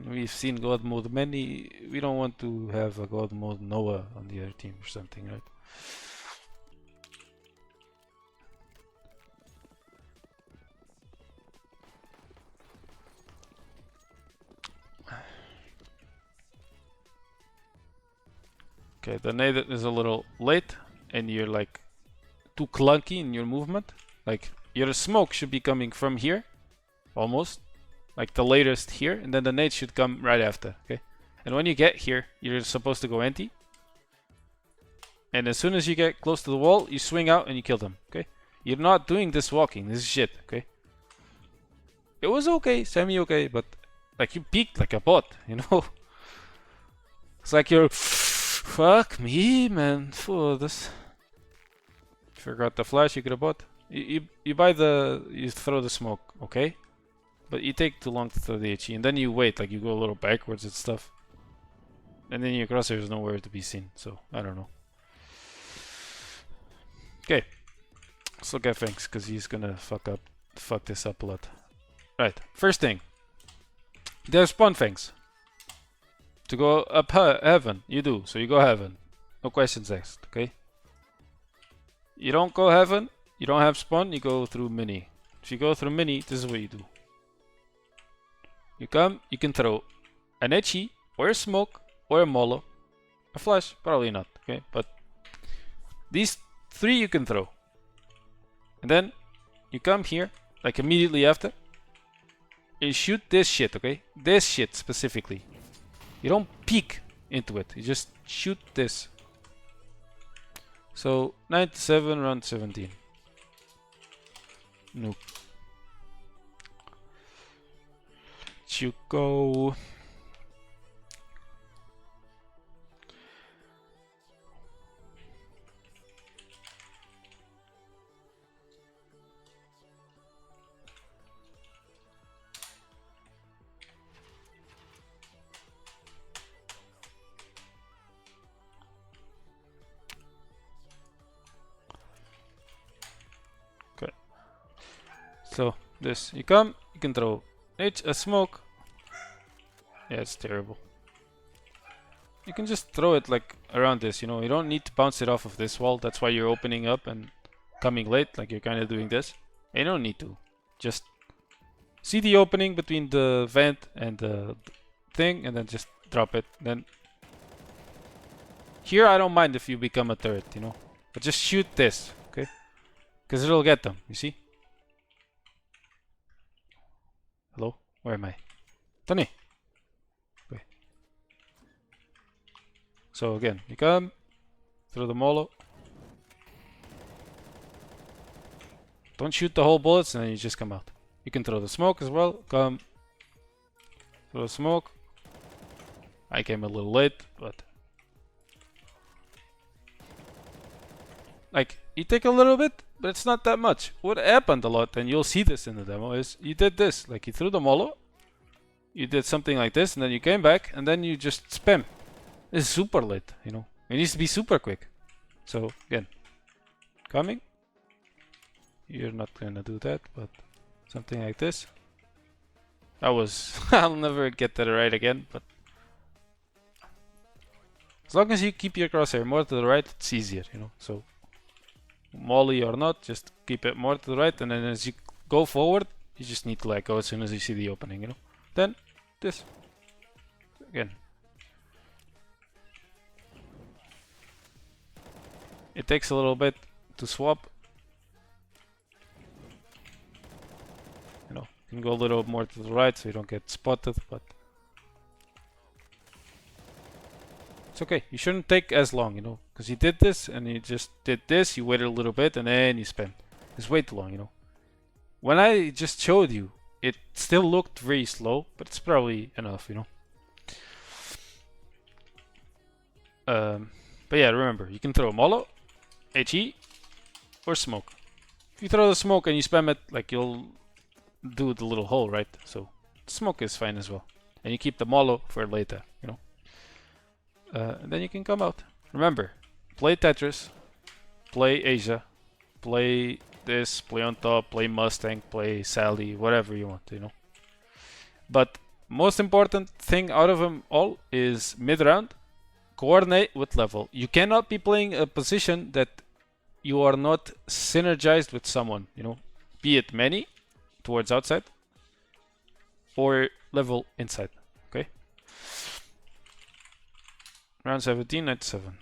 we've seen God mode many. We don't want to have a God mode Noah on the other team or something, right? Okay, the nade is a little late, and you're like too clunky in your movement. Like your smoke should be coming from here, almost, like the latest here, and then the nade should come right after. Okay, and when you get here, you're supposed to go empty, and as soon as you get close to the wall, you swing out and you kill them. Okay, you're not doing this walking. This is shit. Okay, it was okay, semi okay, but like you peaked like a bot, you know. It's like you're. Fuck me, man. For this. Forgot the flash, you could have bought. You throw the smoke, okay? But you take too long to throw the HE, and then you wait, like you go a little backwards and stuff. And then your crosshair is nowhere to be seen, so I don't know. Okay. Let's look at Fangs, because he's gonna fuck this up a lot. Right, first thing. There's spawn Fangs. To go up heaven, you do. So you go heaven. No questions asked, okay? You don't go heaven, you don't have spawn, you go through mini. If you go through mini, this is what you do. You come, you can throw an HE, or a smoke, or a molo. A flash, probably not, okay? But these 3 you can throw. And then you come here, like immediately after. And you shoot this shit, okay? This shit specifically. You don't peek into it, you just shoot this. So 97, round 17. Nuke. You go. So this, you come, you can throw a smoke. Yeah, it's terrible. You can just throw it like around this, you know, you don't need to bounce it off of this wall. That's why you're opening up and coming late, like you're kind of doing this. You don't need to. Just see the opening between the vent and the thing, and then just drop it. Then here I don't mind if you become a turret, you know. But just shoot this, okay? Because it'll get them, you see? Hello? Where am I? Tony! Okay. So again, you come, throw the molo. Don't shoot the whole bullets and then you just come out. You can throw the smoke as well. Come. Throw smoke. I came a little late, but... Like, you take a little bit, but it's not that much. What happened a lot, and you'll see this in the demo, is you did this. Like, you threw the molo. You did something like this, and then you came back, and then you just spam. It's super late, you know. It needs to be super quick. So, again. Coming. You're not gonna do that, but something like this. That was... I'll never get that right again, but... As long as you keep your crosshair more to the right, it's easier, you know. So, molly or not, just keep it more to the right, and then as you go forward, you just need to let go as soon as you see the opening, you know. Then, this. Again. It takes a little bit to swap. You know, you can go a little more to the right so you don't get spotted, but... It's okay, you shouldn't take as long, you know, because you did this and you just did this, you waited a little bit and then you spam. It's way too long, you know. When I just showed you, it still looked very slow, but it's probably enough, you know. But yeah, remember, you can throw a molo, HE, or smoke. If you throw the smoke and you spam it, like you'll do the little hole, right? So smoke is fine as well. And you keep the molo for later, you know. And then you can come out. Remember, play Tetris, play Asia, play this, play on top, play Mustang, play Sally, whatever you want, you know. But most important thing out of them all is mid-round, coordinate with level. You cannot be playing a position that you are not synergized with someone, you know. Be it many, towards outside, or level inside, okay? Round 17, 97.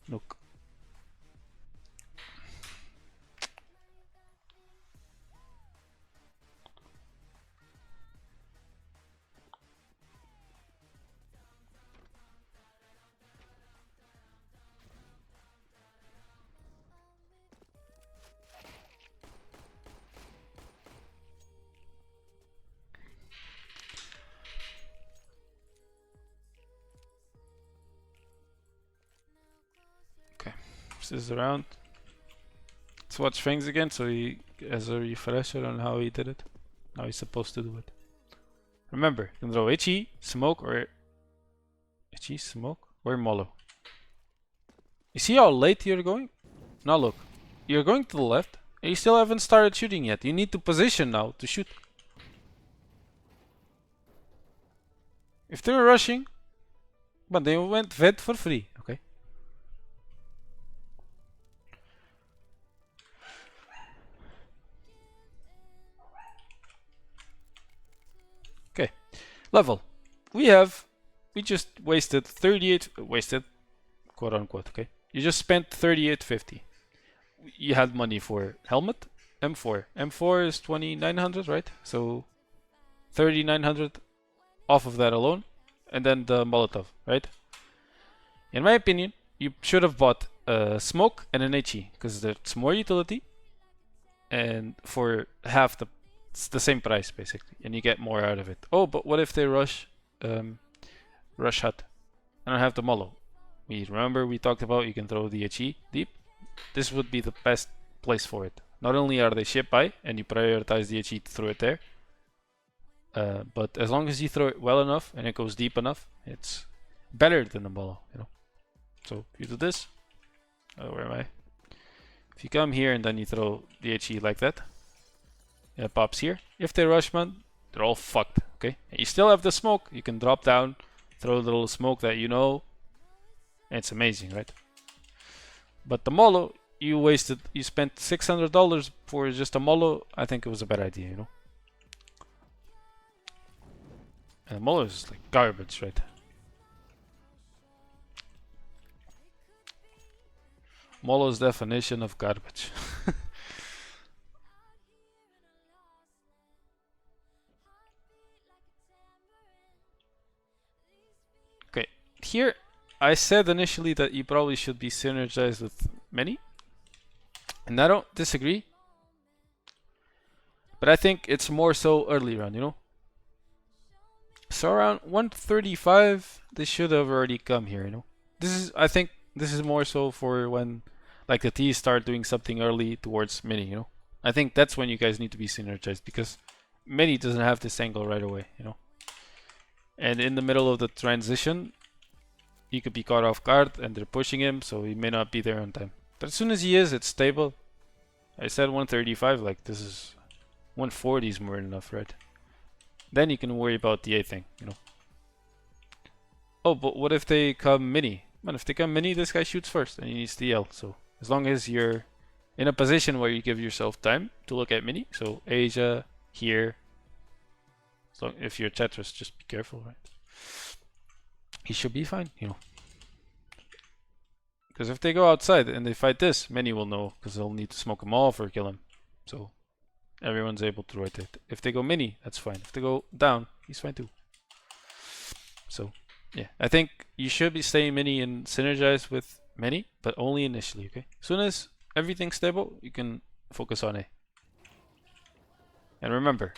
Look. This is around. Let's watch things again so he has a refresher on how he did it. How he's supposed to do it. Remember, you can throw HE, smoke, or HE, smoke, or molo. You see how late you're going? Now look, you're going to the left and you still haven't started shooting yet. You need to position now to shoot. If they were rushing, but they went vet for free, okay? Okay, level. We just wasted 38, quote unquote, okay? You just spent 3850. You had money for helmet, M4. M4 is 2900, right? So 3900 off of that alone, and then the Molotov, right? In my opinion, you should have bought a smoke and an HE, because it's more utility, and for half the, it's the same price basically, and you get more out of it. Oh, but what if they rush hut? I don't have the Molo. Remember we talked about you can throw the HE deep. This would be the best place for it. Not only are they ship by, and you prioritize the HE to throw it there, but as long as you throw it well enough and it goes deep enough, it's better than the Molo, you know. So if you do this, where am I? If you come here and then you throw the HE like that, it pops here. If they rush, man, they're all fucked, okay? And you still have the smoke. You can drop down, throw a little smoke that you know, It's amazing, right? But the Molo, you spent $600 for just a Molo. I think it was a bad idea, you know? And the Molo is like garbage, right? Molo's definition of garbage. Okay, here I said initially that you probably should be synergized with many, and I don't disagree, but I think it's more so early round, you know? So around 135, they should have already come here, you know? I think this is more so for when like the T's start doing something early towards mini, you know? I think that's when you guys need to be synergized, because mini doesn't have this angle right away, you know? And in the middle of the transition, he could be caught off guard and they're pushing him, so he may not be there on time. But as soon as he is, it's stable. I said 135, like this is 140 is more than enough, right? Then you can worry about the A thing, you know. Oh, but what if they come mini? Man, if they come mini, this guy shoots first and he needs the L. So as long as you're in a position where you give yourself time to look at mini, so Asia, here. So if you're Tetris, just be careful, right? He should be fine, you know. Because if they go outside and they fight this, many will know, because they'll need to smoke him off or kill him. So everyone's able to rotate. If they go mini, that's fine. If they go down, he's fine too. So yeah, I think you should be staying mini and synergize with many, but only initially, okay? As soon as everything's stable, you can focus on A. And remember,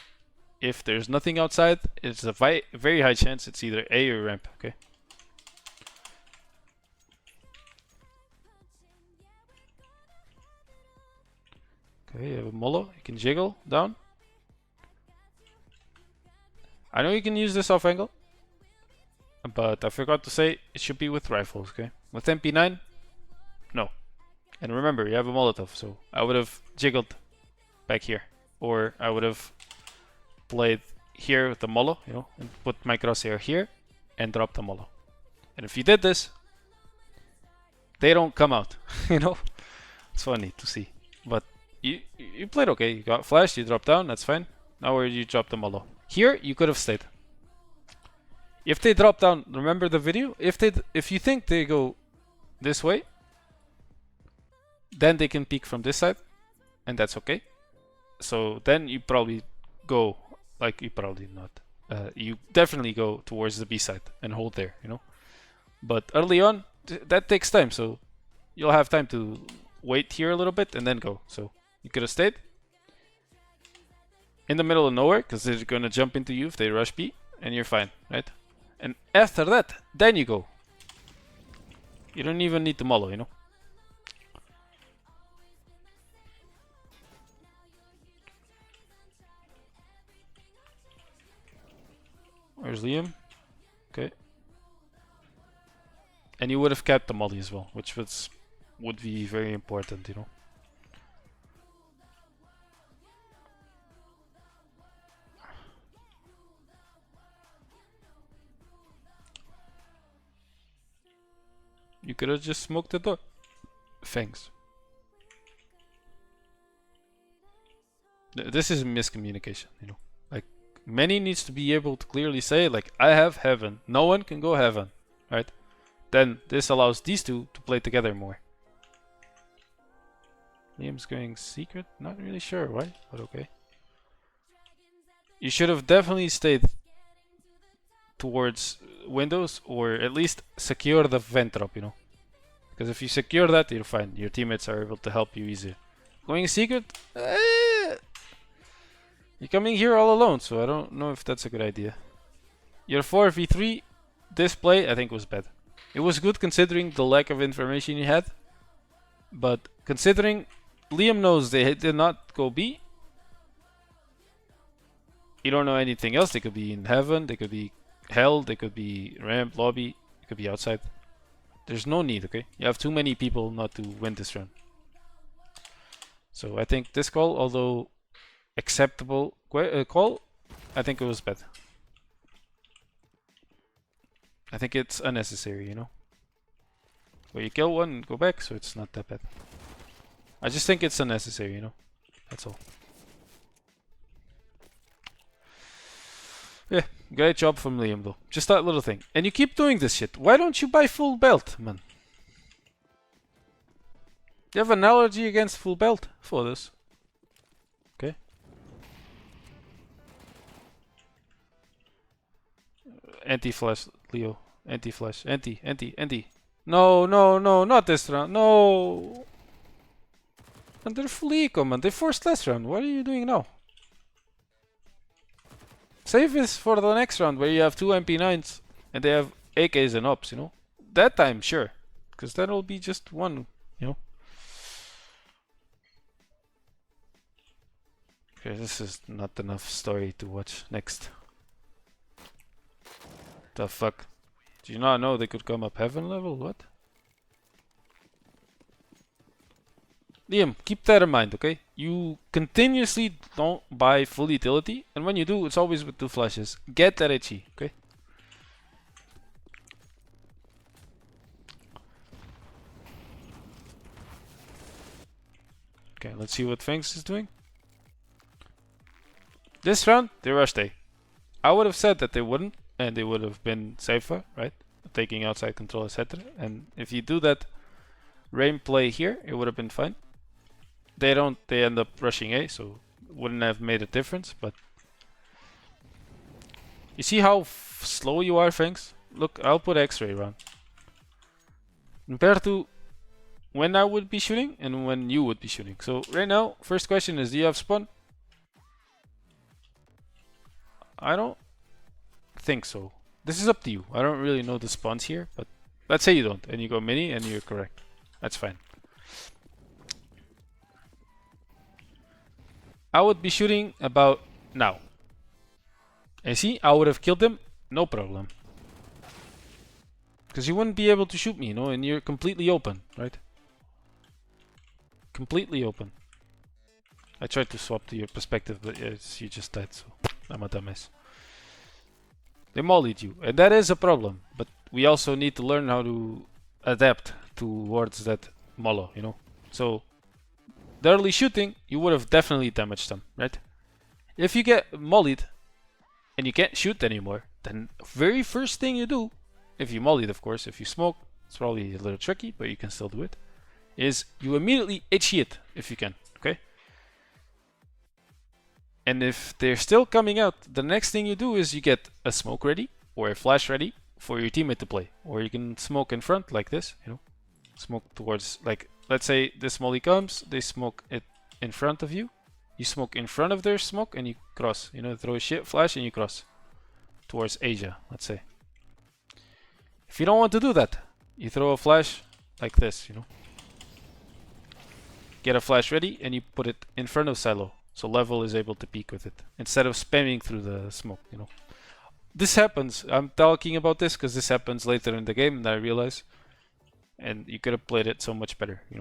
if there's nothing outside, it's a very high chance it's either A or ramp, okay? Okay, you have a Molo, you can jiggle down. I know you can use this off angle, but I forgot to say it should be with rifles, okay? With MP9, no. And remember, you have a Molotov, so I would have jiggled back here. Or I would have played here with the Molo, you know, and put my crosshair here and drop the Molo. And if you did this, they don't come out, you know? It's funny to see. But you played okay. You got flashed, you dropped down, that's fine. Now where you drop the Molo. Here, you could have stayed. If they drop down, remember the video? If you think they go this way, then they can peek from this side, and that's okay. So then you probably go, like you probably not. You definitely go towards the B side and hold there, you know. But early on, that takes time, so you'll have time to wait here a little bit and then go. So you could have stayed in the middle of nowhere, because they're gonna jump into you if they rush B, and you're fine, right? And after that, then you go. You don't even need the Molo, you know. Where's Liam? Okay. And you would have kept the molly as well, which would be very important, you know. You could have just smoked the door. Thanks. This is miscommunication, you know. Like, Manny needs to be able to clearly say, like, I have heaven. No one can go heaven, right? Then this allows these two to play together more. Liam's going secret. Not really sure why, but okay. You should have definitely stayed towards windows, or at least secure the vent drop, you know. Because if you secure that, you're fine. Your teammates are able to help you easier. Going secret? You're coming here all alone, so I don't know if that's a good idea. Your 4v3 display, I think, was bad. It was good considering the lack of information you had, but considering Liam knows they did not go B, you don't know anything else. They could be in heaven, they could be hell, they could be ramp, lobby, they could be outside. There's no need, okay? You have too many people not to win this run. So I think this call, although acceptable call, I think it was bad. I think it's unnecessary, you know? Where you kill one and go back, so it's not that bad. I just think it's unnecessary, you know? That's all. Yeah, great job from Liam though. Just that little thing. And you keep doing this shit. Why don't you buy full belt, man? You have an allergy against full belt for this. Okay. Anti-flash, Leo. Anti-flash. Anti. No, not this round. No! And they're fully eco, man. They forced last round. What are you doing now? Save this for the next round where you have 2 MP9s and they have AKs and ops, you know? That time, sure. Because that'll be just one, you know? Okay, this is not enough story to watch. Next. The fuck? Do you not know they could come up heaven level? What? Liam, keep that in mind, okay? You continuously don't buy full utility, and when you do, it's always with 2 flashes. Get that itchy, okay? Okay, let's see what Fangs is doing. This round, they rushed A. I would have said that they wouldn't, and they would have been safer, right? Taking outside control, etc. And if you do that rain play here, it would have been fine. They don't, they end up rushing A, so wouldn't have made a difference, but you see how slow you are, Fangs? Look, I'll put X-ray around. Compared to when I would be shooting and when you would be shooting. So right now, first question is, do you have spawn? I don't think so. This is up to you. I don't really know the spawns here, but let's say you don't, and you go mini and you're correct. That's fine. I would be shooting about now. And see, I would have killed them, no problem. Because you wouldn't be able to shoot me, you know, and you're completely open, right? Completely open. I tried to swap to your perspective, but you just died, so I'm a dumbass. They mollied you, and that is a problem. But we also need to learn how to adapt towards that mollo, you know? So, the early shooting, you would have definitely damaged them, right? If you get mollied and you can't shoot anymore, then very first thing you do, if you mollied of course, if you smoke, it's probably a little tricky, but you can still do it, is you immediately itchy it if you can, okay? And if they're still coming out, the next thing you do is you get a smoke ready or a flash ready for your teammate to play. Or you can smoke in front like this, you know? Smoke towards, like, let's say this molly comes, they smoke it in front of you. You smoke in front of their smoke and you cross. You know, throw a shit flash and you cross. Towards Asia, let's say. If you don't want to do that, you throw a flash like this, you know? Get a flash ready and you put it in front of silo. So level is able to peek with it. Instead of spamming through the smoke, you know? This happens. I'm talking about this because this happens later in the game and I realize. And you could have played it so much better, you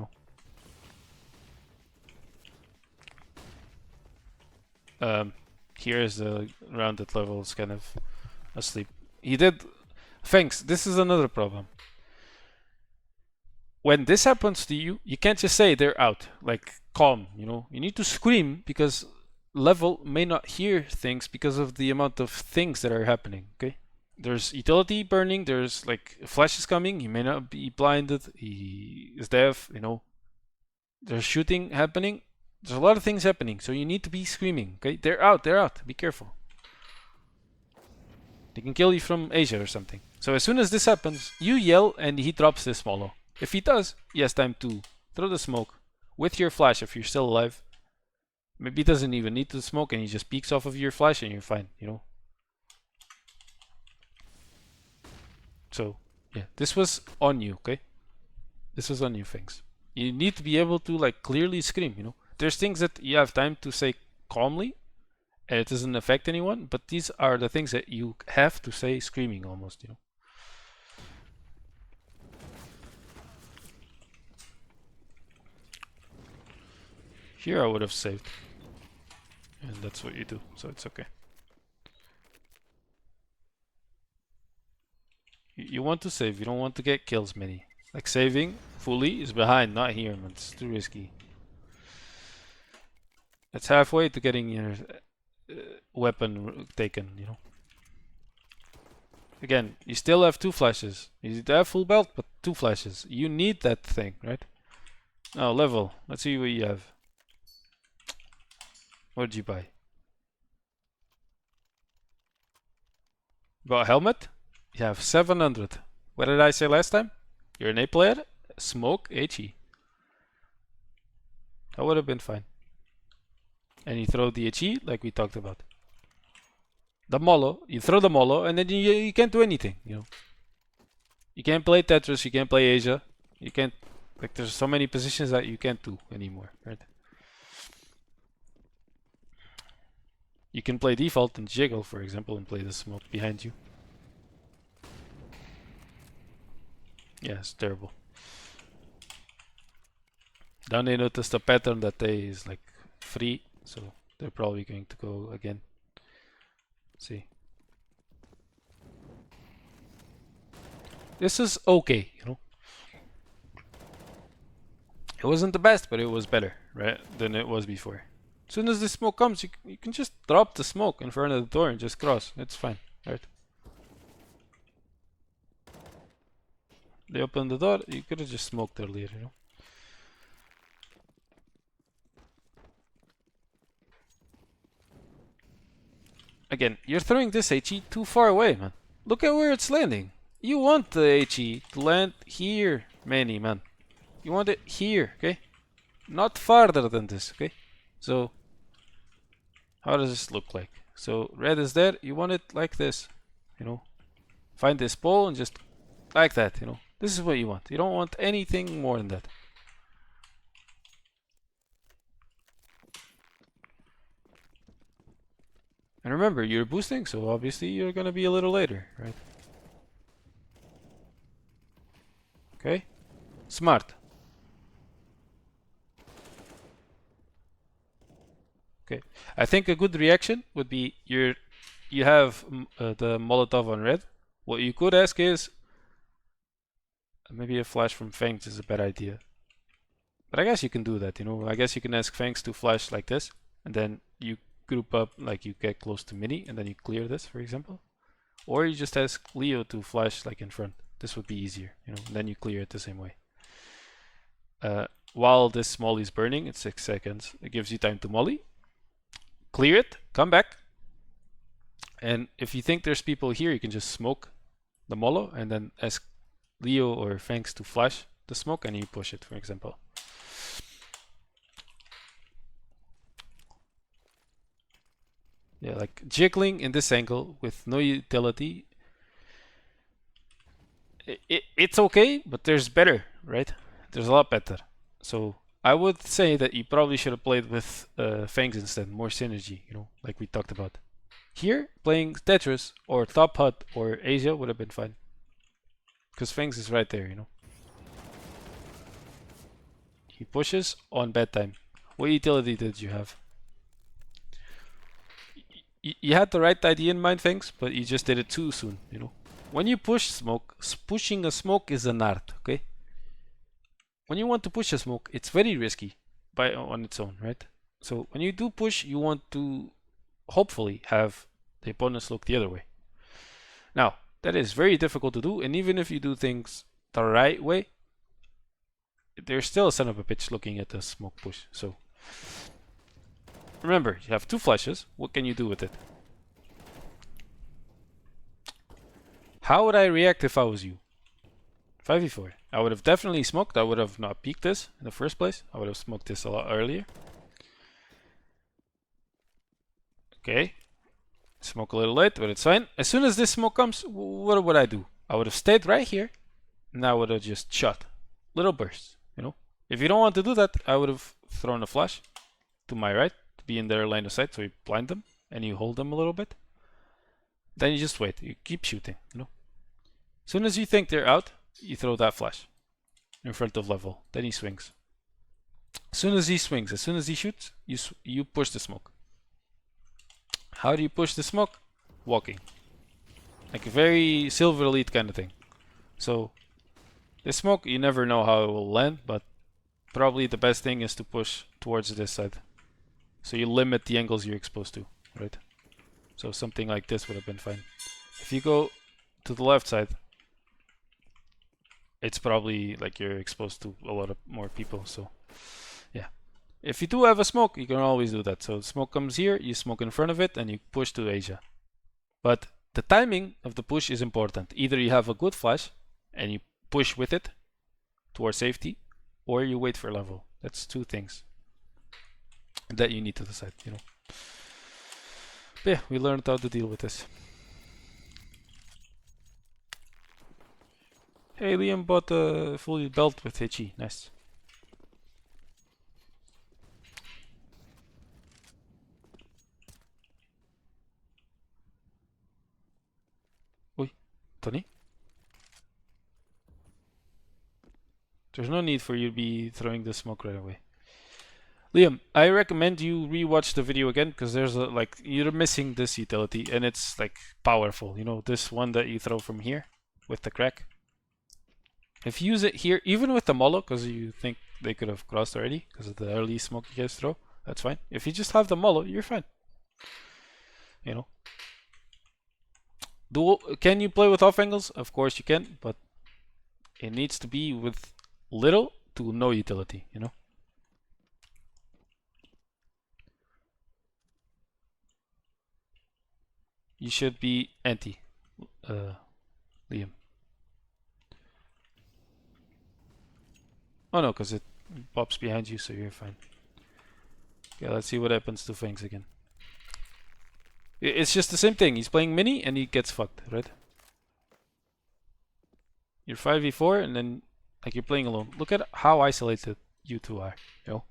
know? Here is the rounded level is kind of asleep. He did. Thanks. This is another problem. When this happens to you, you can't just say they're out, like calm, you know? You need to scream because level may not hear things because of the amount of things that are happening, okay? There's utility burning, there's like flashes coming, he may not be blinded, he is deaf, you know? There's shooting happening. There's a lot of things happening, so you need to be screaming, okay? They're out, be careful. They can kill you from Asia or something. So as soon as this happens, you yell and he drops this mollo. If he does, he has time to throw the smoke with your flash if you're still alive. Maybe he doesn't even need to smoke and he just peeks off of your flash and you're fine, you know? So, yeah, this was on you, okay? This was on you, things. You need to be able to, like, clearly scream, you know? There's things that you have time to say calmly and it doesn't affect anyone, but these are the things that you have to say screaming almost, you know? Here I would have saved. And that's what you do, so it's okay. You want to save, you don't want to get kills many. Like saving fully is behind, not here, man. It's too risky. It's halfway to getting your weapon taken, you know. Again, you still have 2 flashes. You have full belt, but 2 flashes. You need that thing, right? Oh, level. Let's see what you have. What did you buy? You bought a helmet? You have 700. What did I say last time? You're an A player? Smoke HE. That would have been fine. And you throw the HE like we talked about. The Molo, you throw the Molo and then you can't do anything, you know. You can't play Tetris, you can't play Asia. You can't, like there's so many positions that you can't do anymore, right? You can play default and jiggle, for example, and play the smoke behind you. Yeah, it's terrible. Then they noticed a pattern that they is like free, so they're probably going to go again. See. This is okay, you know. It wasn't the best, but it was better, right, than it was before. As soon as the smoke comes, you can just drop the smoke in front of the door and just cross. It's fine, right? They opened the door, you could have just smoked earlier, you know. Again, you're throwing this HE too far away, man. Look at where it's landing. You want the HE to land here, Manny, man. You want it here, okay? Not farther than this, okay? So, how does this look like? So, red is there, you want it like this, you know? Find this pole and just like that, you know? This is what you want. You don't want anything more than that. And remember, you're boosting, so obviously you're gonna be a little later, right? Okay? Smart. Okay. I think a good reaction would be you have the Molotov on red. What you could ask is maybe a flash from Fangs is a bad idea. But I guess you can do that, you know. I guess you can ask Fangs to flash like this, and then you group up, like you get close to Mini, and then you clear this, for example. Or you just ask Leo to flash like in front. This would be easier, you know, and then you clear it the same way. While this molly is burning, it's 6 seconds. It gives you time to molly. Clear it, come back. And if you think there's people here, you can just smoke the Molo and then ask Leo or Fangs to flash the smoke and you push it, for example. Yeah, like jiggling in this angle with no utility. It's okay, but there's better, right? There's a lot better. So I would say that you probably should have played with Fangs instead, more synergy, you know, like we talked about. Here, playing Tetris or Top Hut or Asia would have been fine. Because Fangs is right there, you know. He pushes on bedtime. What utility did you have? You had the right idea in mind, Fangs, but you just did it too soon, you know. When you push smoke, pushing a smoke is an art, okay? When you want to push a smoke, it's very risky on its own, right? So when you do push, you want to hopefully have the opponents look the other way. Now, that is very difficult to do, and even if you do things the right way, there's still a son of a bitch looking at the smoke push. So remember, you have 2 flashes. What can you do with it? How would I react if I was you? 5v4. I would have definitely smoked. I would have not peeked this in the first place. I would have smoked this a lot earlier. Okay. Smoke a little late, but it's fine. As soon as this smoke comes, what would I do? I would have stayed right here, and I would have just shot. Little bursts, you know? If you don't want to do that, I would have thrown a flash to my right to be in their line of sight, so you blind them, and you hold them a little bit. Then you just wait. You keep shooting, you know? As soon as you think they're out, you throw that flash in front of level. Then he swings. As soon as he swings, as soon as he shoots, you push the smoke. How do you push the smoke? Walking. Like a very Silver Elite kind of thing. So The smoke, you never know how it will land, but probably the best thing is to push towards this side. So you limit the angles you're exposed to, right? So something like this would have been fine. If you go to the left side, it's probably like you're exposed to a lot of more people, so yeah. If you do have a smoke, you can always do that. So the smoke comes here, you smoke in front of it, and you push to Asia. But the timing of the push is important. Either you have a good flash, and you push with it towards safety, or you wait for level. That's two things that you need to decide, you know. But yeah, we learned how to deal with this. Hey, Liam bought a full belt with HE. Nice. Oi, Tony? There's no need for you to be throwing the smoke right away. Liam, I recommend you rewatch the video again because there's a, like, you're missing this utility and it's like powerful. You know, this one that you throw from here with the crack. If you use it here, even with the Molo, because you think they could have crossed already because of the early smoke you guys throw, that's fine. If you just have the Molo, you're fine. You know. Can you play with off angles? Of course you can, but it needs to be with little to no utility, you know. You should be anti, Liam. Oh no, because it pops behind you, so you're fine. Okay, let's see what happens to Fangs again. It's just the same thing. He's playing mini and he gets fucked, right? You're 5v4 and then like you're playing alone. Look at how isolated you two are, you know?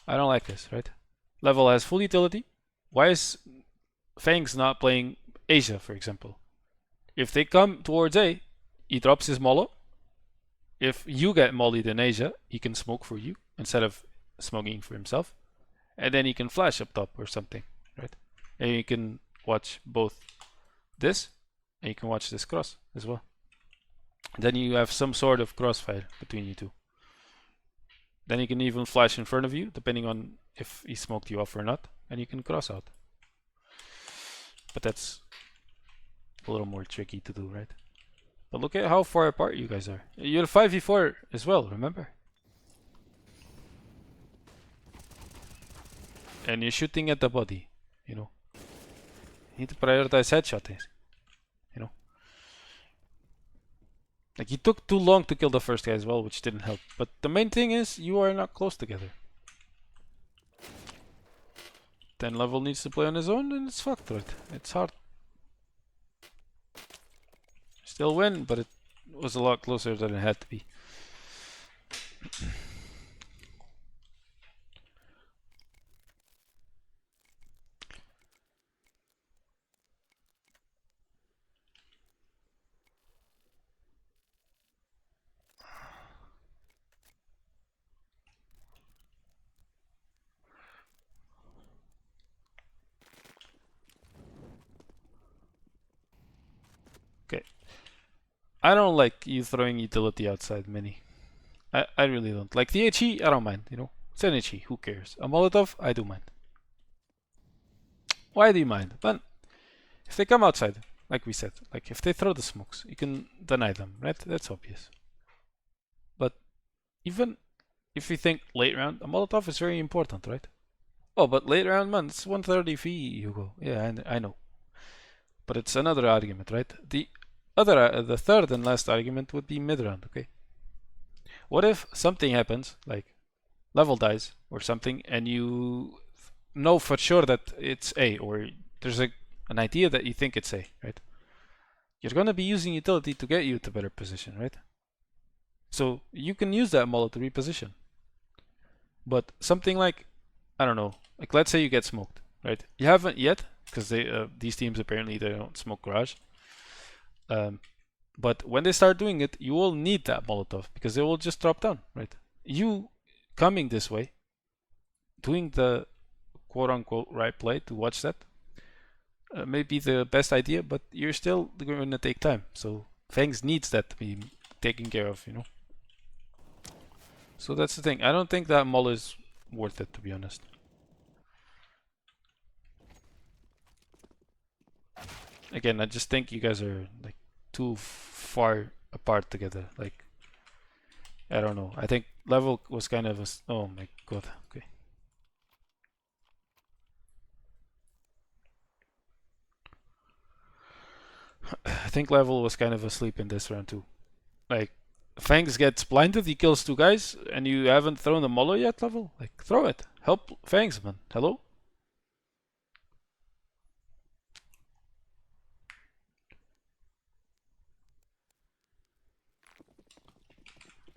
I don't like this, right? Level has full utility. Why is Fangs not playing Asia, for example? If they come towards A, he drops his Molo. If you get mollied in Asia, he can smoke for you instead of smoking for himself. And then he can flash up top or something, right? And you can watch both this and you can watch this cross as well. Then you have some sort of crossfire between you two. Then you can even flash in front of you, depending on if he smoked you off or not, and you can cross out. But that's a little more tricky to do, right? But look at how far apart you guys are. You're 5v4 as well, remember? And you're shooting at the body, you know. You need to prioritize headshots, you know. Like, you took too long to kill the first guy as well, which didn't help. But the main thing is, you are not close together. 10 level needs to play on his own, and it's fucked, right? It's hard. Still win, but it was a lot closer than it had to be. Okay. I don't like you throwing utility outside mini. I really don't. Like the HE, I don't mind, you know. It's an HE, who cares? A Molotov, I do mind. Why do you mind? But if they come outside, like we said, like if they throw the smokes, you can deny them, right? That's obvious. But even if you think late round, a Molotov is very important, right? Oh, but late round, man, it's 130 fee, Hugo. Yeah, I know. But it's another argument, right? The third and last argument would be mid round, okay? What if something happens, like level dies or something, and you know for sure that it's A, or there's an idea that you think it's A, right? You're gonna be using utility to get you to better position, right? So you can use that Molo to reposition. But something like, I don't know, like let's say you get smoked, right? You haven't yet, because these teams apparently they don't smoke garage. But when they start doing it, you will need that Molotov because they will just drop down, right? You coming this way, doing the quote-unquote right play to watch that, may be the best idea, but you're still going to take time. So Fangs needs that to be taken care of, you know. So that's the thing. I don't think that mall is worth it, to be honest. Again, I just think you guys are like too far apart together. Like, I don't know. I think level was kind of a. Oh my god. Okay. I think level was kind of asleep in this round too. Like, Fangs gets blinded, he kills two guys, and you haven't thrown the Molo yet, level? Like, throw it. Help Fangs, man. Hello?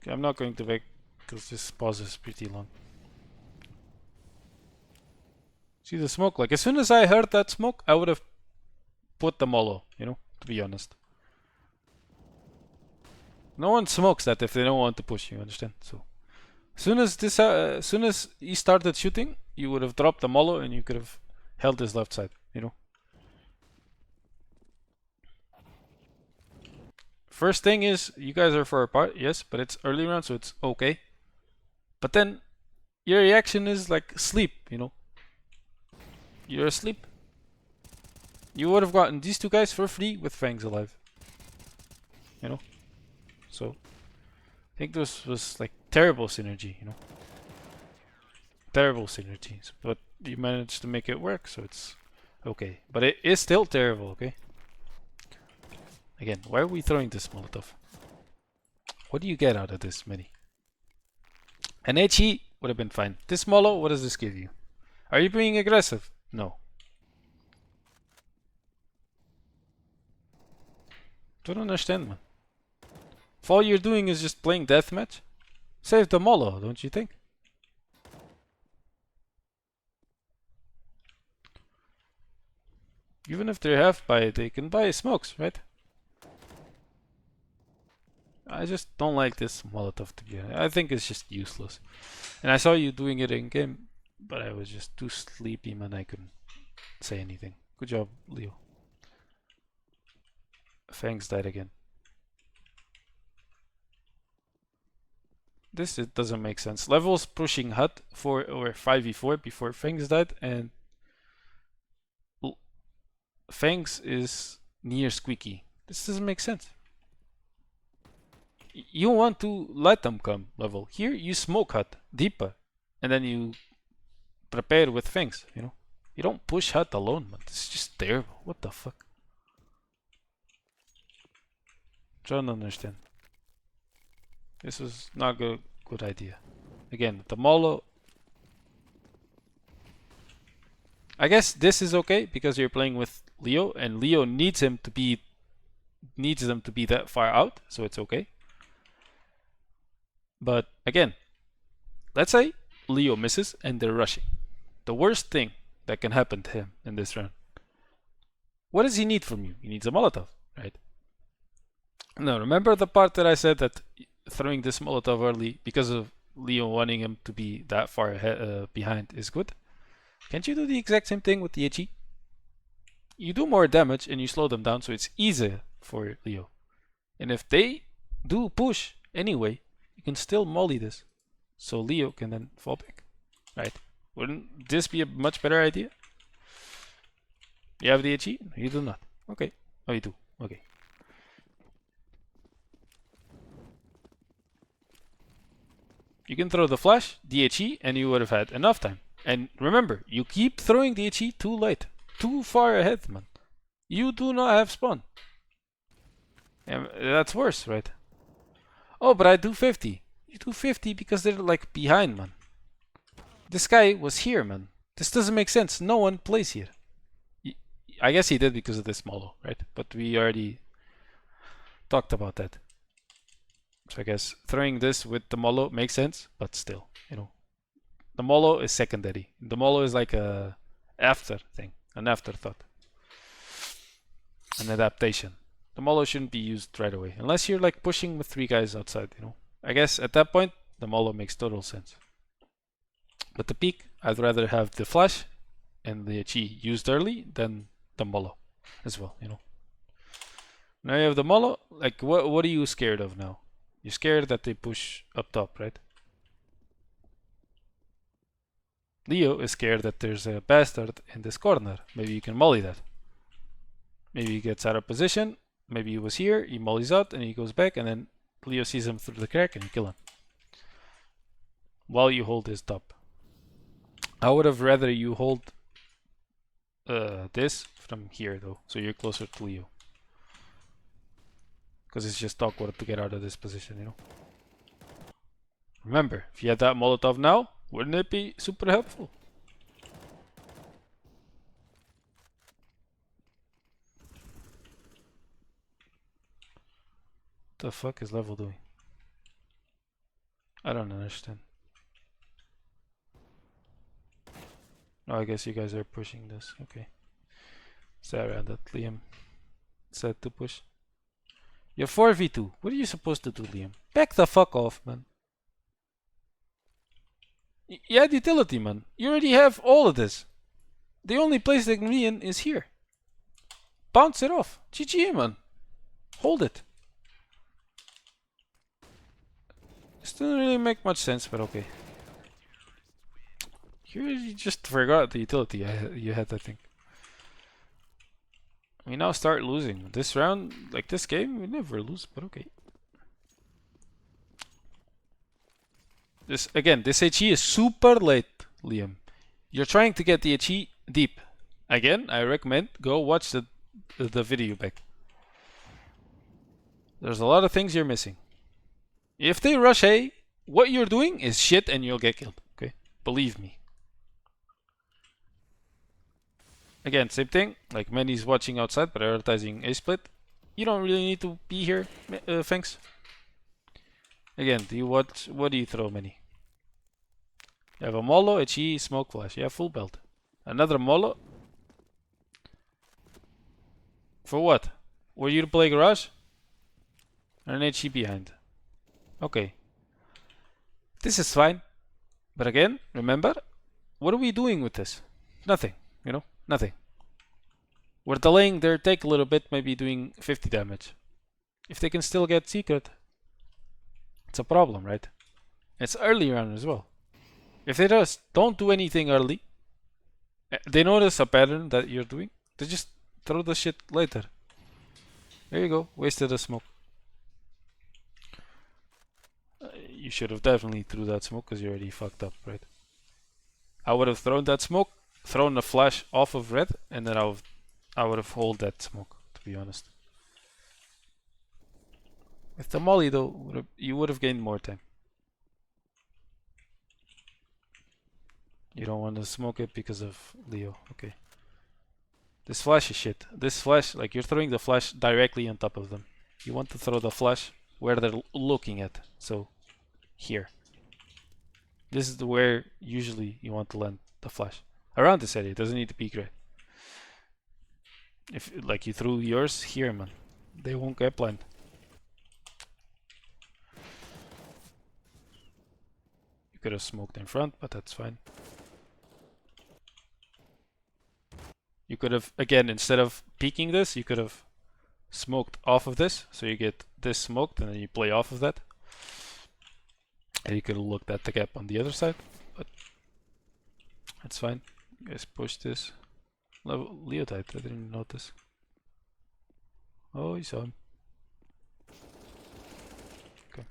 Okay, I'm not going to back because this pause is pretty long. See the smoke? Like, as soon as I heard that smoke, I would have put the Molo, you know, to be honest. No one smokes that if they don't want to push, you understand? So, as soon as he started shooting, you would have dropped the Molo and you could have held his left side, you know? First thing is, you guys are far apart, yes, but it's early round, so it's okay. But then, your reaction is like sleep, you know? You're asleep. You would have gotten these two guys for free with Fangs alive. You know? So, I think this was like terrible synergy, you know? Terrible synergies. But you managed to make it work, so it's okay. But it is still terrible, okay? Again, why are we throwing this Molotov? What do you get out of this, Mini? An HE would have been fine. This Molo, what does this give you? Are you being aggressive? No. Don't understand, man. If all you're doing is just playing deathmatch, save the Molo, don't you think? Even if they're half buy, they can buy smokes, right? I just don't like this Molotov to be honest. I think it's just useless. And I saw you doing it in game, but I was just too sleepy, man. I couldn't say anything. Good job, Leo. Fangs died again. This it doesn't make sense. Levels pushing Hut for or 5v4 before Fangs died, and Fangs is near Squeaky. This doesn't make sense. You want to let them come level. Here you smoke Hut deeper, and then you prepare with Fangs, you know. You don't push Hut alone, man. This is just terrible. What the fuck? Trying to understand. This was not a good idea. Again, the Molo. I guess this is okay because you're playing with Leo, and Leo needs them to be that far out, so it's okay. But again, let's say Leo misses and they're rushing. The worst thing that can happen to him in this round. What does he need from you? He needs a Molotov, right? Now remember the part that I said that throwing this Molotov early because of Leo wanting him to be that far ahead, behind is good? Can't you do the exact same thing with the HE? You do more damage and you slow them down, so it's easier for Leo. And if they do push anyway, you can still molly this, so Leo can then fall back, right? Wouldn't this be a much better idea? You have the HE? You do not. Okay. Oh, you do. Okay. You can throw the flash, the HE, and you would have had enough time. And remember, you keep throwing the HE too late. Too far ahead, man. You do not have spawn. And that's worse, right? Oh, but I do 50. You do 50 because they're like behind, man. This guy was here, man. This doesn't make sense. No one plays here. I guess he did because of this Molo, right? But we already talked about that. So I guess throwing this with the Molo makes sense, but still, you know. The Molo is secondary. The Molo is like a after thing, an afterthought. An adaptation. The Molo shouldn't be used right away. Unless you're like pushing with 3 guys outside, you know. I guess at that point, the Molo makes total sense. But the peak, I'd rather have the flash and the HE used early than the Molo as well, you know. Now you have the Molo, like what are you scared of now? You're scared that they push up top, right? Leo is scared that there's a bastard in this corner. Maybe you can molly that. Maybe he gets out of position. Maybe he was here, he mollies out, and he goes back, and then Leo sees him through the crack and you kill him. While you hold his top. I would have rather you hold this from here though, so you're closer to Leo. Because it's just awkward to get out of this position, you know. Remember, if you had that Molotov now, wouldn't it be super helpful? What the fuck is level doing? I don't understand. Oh, I guess you guys are pushing this. Okay. Sarah, that Liam said to push. You're 4v2. What are you supposed to do, Liam? Back the fuck off, man. You had utility, man. You already have all of this. The only place they can be in is here. Bounce it off. GG, man. Hold it. This doesn't really make much sense, but okay. You just forgot the utility you had, I think. We now start losing. This round, like this game, we never lose, but okay. This again, this HE is super late, Liam. You're trying to get the HE deep. Again, I recommend go watch the video back. There's a lot of things you're missing. If they rush A, what you're doing is shit and you'll get killed. Okay? Believe me. Again, same thing. Like Manny's watching outside, prioritizing A split. You don't really need to be here, thanks. Again, do you watch? What do you throw, Manny? You have a Molo, HE, smoke flash. You have full belt. Another Molo. For what? Were you to play garage? And an HE behind. Okay. This is fine. But again, remember, what are we doing with this? Nothing, you know? Nothing. We're delaying their take a little bit, maybe doing 50 damage. If they can still get secret, it's a problem, right? It's early round as well. If they just don't do anything early, they notice a pattern that you're doing, they just throw the shit later. There you go, wasted a smoke. You should have definitely threw that smoke because you already fucked up, right? I would have thrown that smoke, thrown the flash off of red, and then I would have hold that smoke, to be honest. With the molly though, you would have gained more time. You don't want to smoke it because of Leo. Okay. This flash is shit. This flash, like you're throwing the flash directly on top of them. You want to throw the flash where they're looking at. So, here. This is where usually you want to land the flash. Around this area. It doesn't need to be gray. If like you threw yours here, man, they won't get blind. You could have smoked in front, but that's fine. You could have, again, instead of peeking this, you could have smoked off of this. So you get this smoked and then you play off of that. And you could have looked at the gap on the other side, but that's fine. You guys push this. Leo died, I didn't notice. Oh, you saw him. Okay.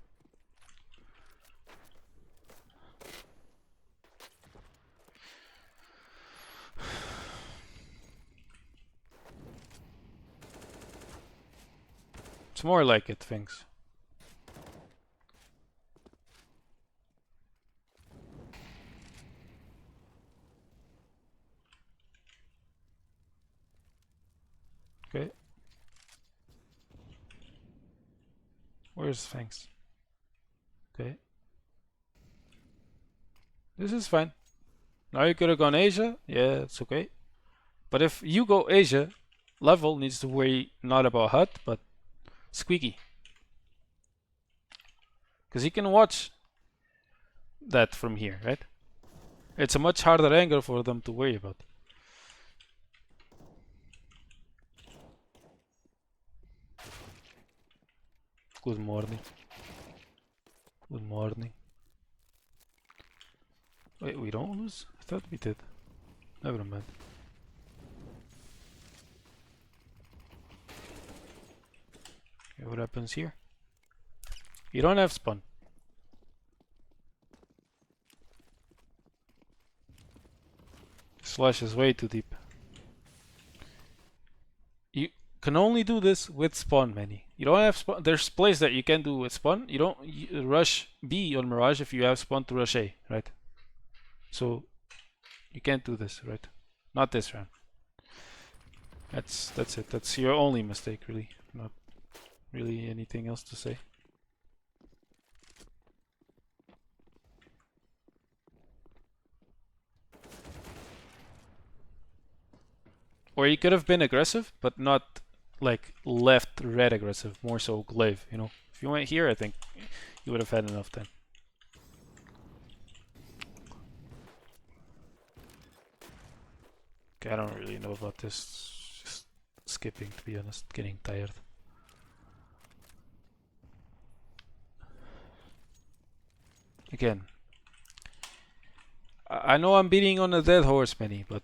It's more like it, thanks. Okay. Where's thanks? Okay. This is fine. Now you could have gone Asia. Yeah, it's okay. But if you go Asia, level needs to worry not about HUD, but squeaky. Because he can watch that from here, right? It's a much harder angle for them to worry about. Good morning. Good morning. Wait, we don't lose? I thought we did. Never mind. Okay, what happens here? You don't have spawn. Slash is way too deep. You can only do this with spawn, Manny. You don't have spawn. There's plays that you can do with spawn. You don't rush B on Mirage if you have spawn to rush A, right? So you can't do this, right? Not this round. That's it. That's your only mistake, really. Not really anything else to say. Or you could have been aggressive, but not like left red aggressive, more so glaive, you know. If you went here, I think you would have had enough time. Okay, I don't really know about this. Just skipping, to be honest, getting tired. Again, I know I'm beating on a dead horse, Manny, but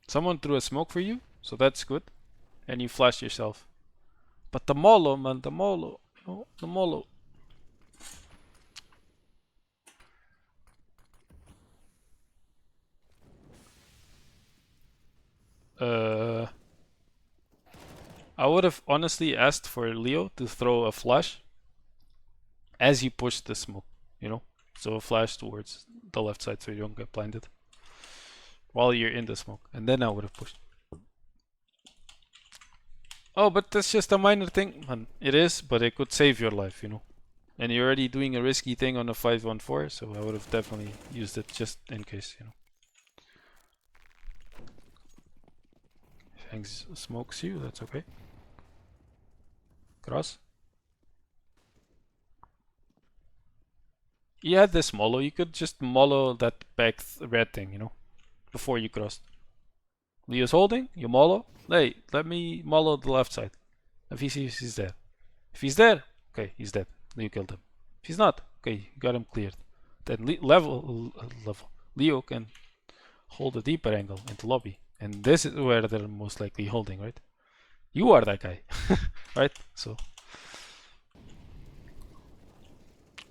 someone threw a smoke for you, so that's good. And you flashed yourself. But the molo, man, the molo. Oh, the molo. I would have honestly asked for Leo to throw a flash as you push the smoke, you know? So a flash towards the left side so you don't get blinded while you're in the smoke. And then I would have pushed. Oh, but that's just a minor thing, man. It is, but it could save your life, you know? And you're already doing a risky thing on a 5-on-4, so I would have definitely used it just in case, you know? If Hangs smokes you, that's okay. Cross. You had this molo, you could just molo that back red thing, you know, before you crossed. Leo's holding, you molo. Hey, let me molo the left side. If he's dead. If he's dead, okay, he's dead. Leo killed him. If he's not, okay, you got him cleared. Then level. Leo can hold a deeper angle into lobby. And this is where they're most likely holding, right? You are that guy, right? So,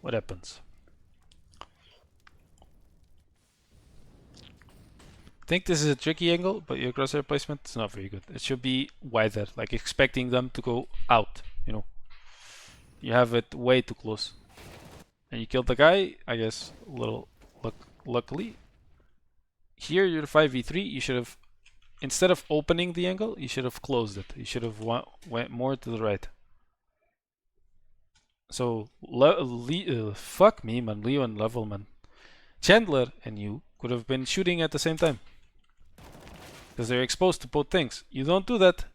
what happens? I think this is a tricky angle, but your crosshair placement is not very good. It should be wider, like expecting them to go out, you know. You have it way too close. And you killed the guy, I guess, a little luckily. Here you're 5v3, you should have, instead of opening the angle, you should have closed it. You should have went more to the right. So, fuck me, man, Leo and Levelman. Chandler and you could have been shooting at the same time. Because they're exposed to both things. You don't do that.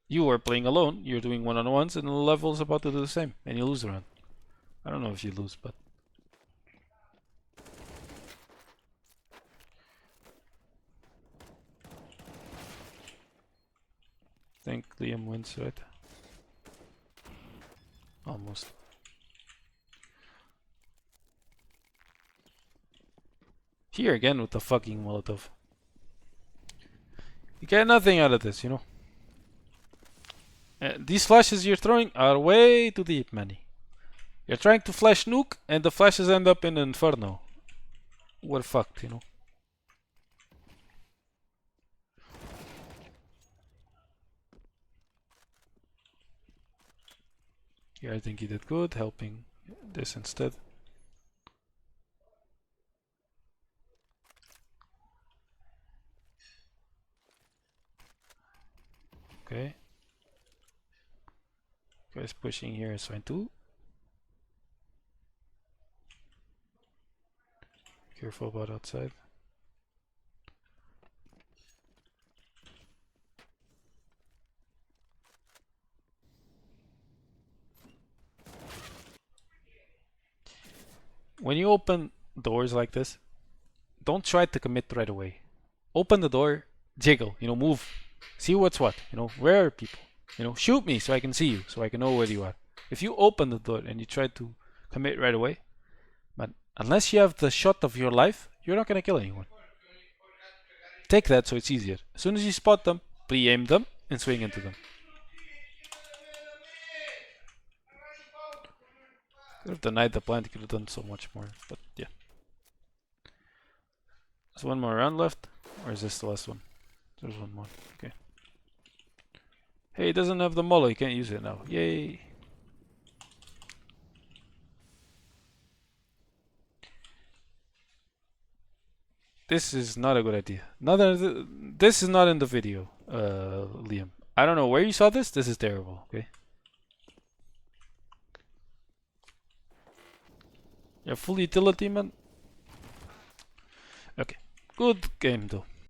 You are playing alone, you're doing one-on-ones, and the level's about to do the same, and you lose the round. I don't know if you lose, but... I think Liam wins, right? Almost. Here again with the fucking Molotov. You get nothing out of this, you know? These flashes you're throwing are way too deep, Manny. You're trying to flash nuke, and the flashes end up in Inferno. We're fucked, you know? Here I think he did good, helping this instead. Okay. Guys pushing here is fine too. Careful about outside. When you open doors like this, don't try to commit right away. Open the door, jiggle, you know, move. See what's what. You know, where are people? You know, shoot me so I can see you, so I can know where you are. If you open the door and you try to commit right away, but unless you have the shot of your life, you're not gonna kill anyone. Take that so it's easier. As soon as you spot them, pre-aim them and swing into them. Could have denied the plant, could have done so much more, but yeah. There's one more round left, or is this the last one? There's one more, okay. Hey, he doesn't have the molly, he can't use it now. Yay! This is not a good idea. This is not in the video, Liam. I don't know where you saw this. This is terrible, okay? Yeah, full utility, man. Okay. Good game, though.